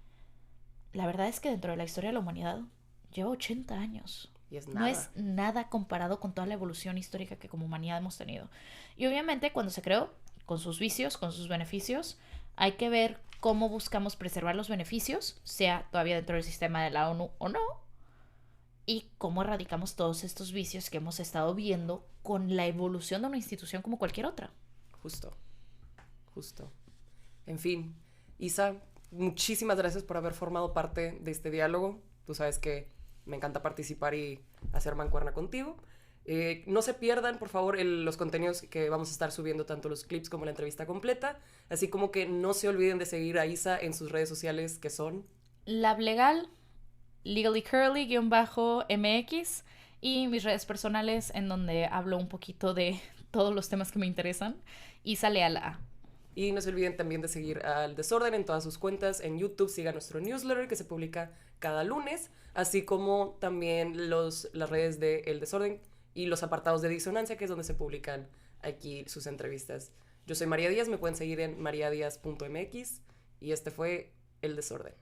La verdad es que dentro de la historia de la humanidad lleva 80 años. Y es nada. No es nada comparado con toda la evolución histórica que como humanidad hemos tenido. Y obviamente cuando se creó, con sus vicios, con sus beneficios, hay que ver cómo buscamos preservar los beneficios, sea todavía dentro del sistema de la ONU o no, y cómo erradicamos todos estos vicios que hemos estado viendo con la evolución de una institución como cualquier otra. Justo. En fin, Isa, muchísimas gracias por haber formado parte de este diálogo. Tú sabes que me encanta participar y hacer mancuerna contigo. No se pierdan, por favor, los contenidos que vamos a estar subiendo, tanto los clips como la entrevista completa, así como que no se olviden de seguir a Isa en sus redes sociales, que son... Lablegal, LegallyCurly_MX, y mis redes personales en donde hablo un poquito de todos los temas que me interesan, Isa Leal. Y no se olviden también de seguir al Desorden en todas sus cuentas. En YouTube sigan nuestro newsletter que se publica cada lunes, así como también las redes de El Desorden y los apartados de Disonancia, que es donde se publican aquí sus entrevistas. Yo soy María Díaz, me pueden seguir en mariadiaz.mx y este fue El Desorden.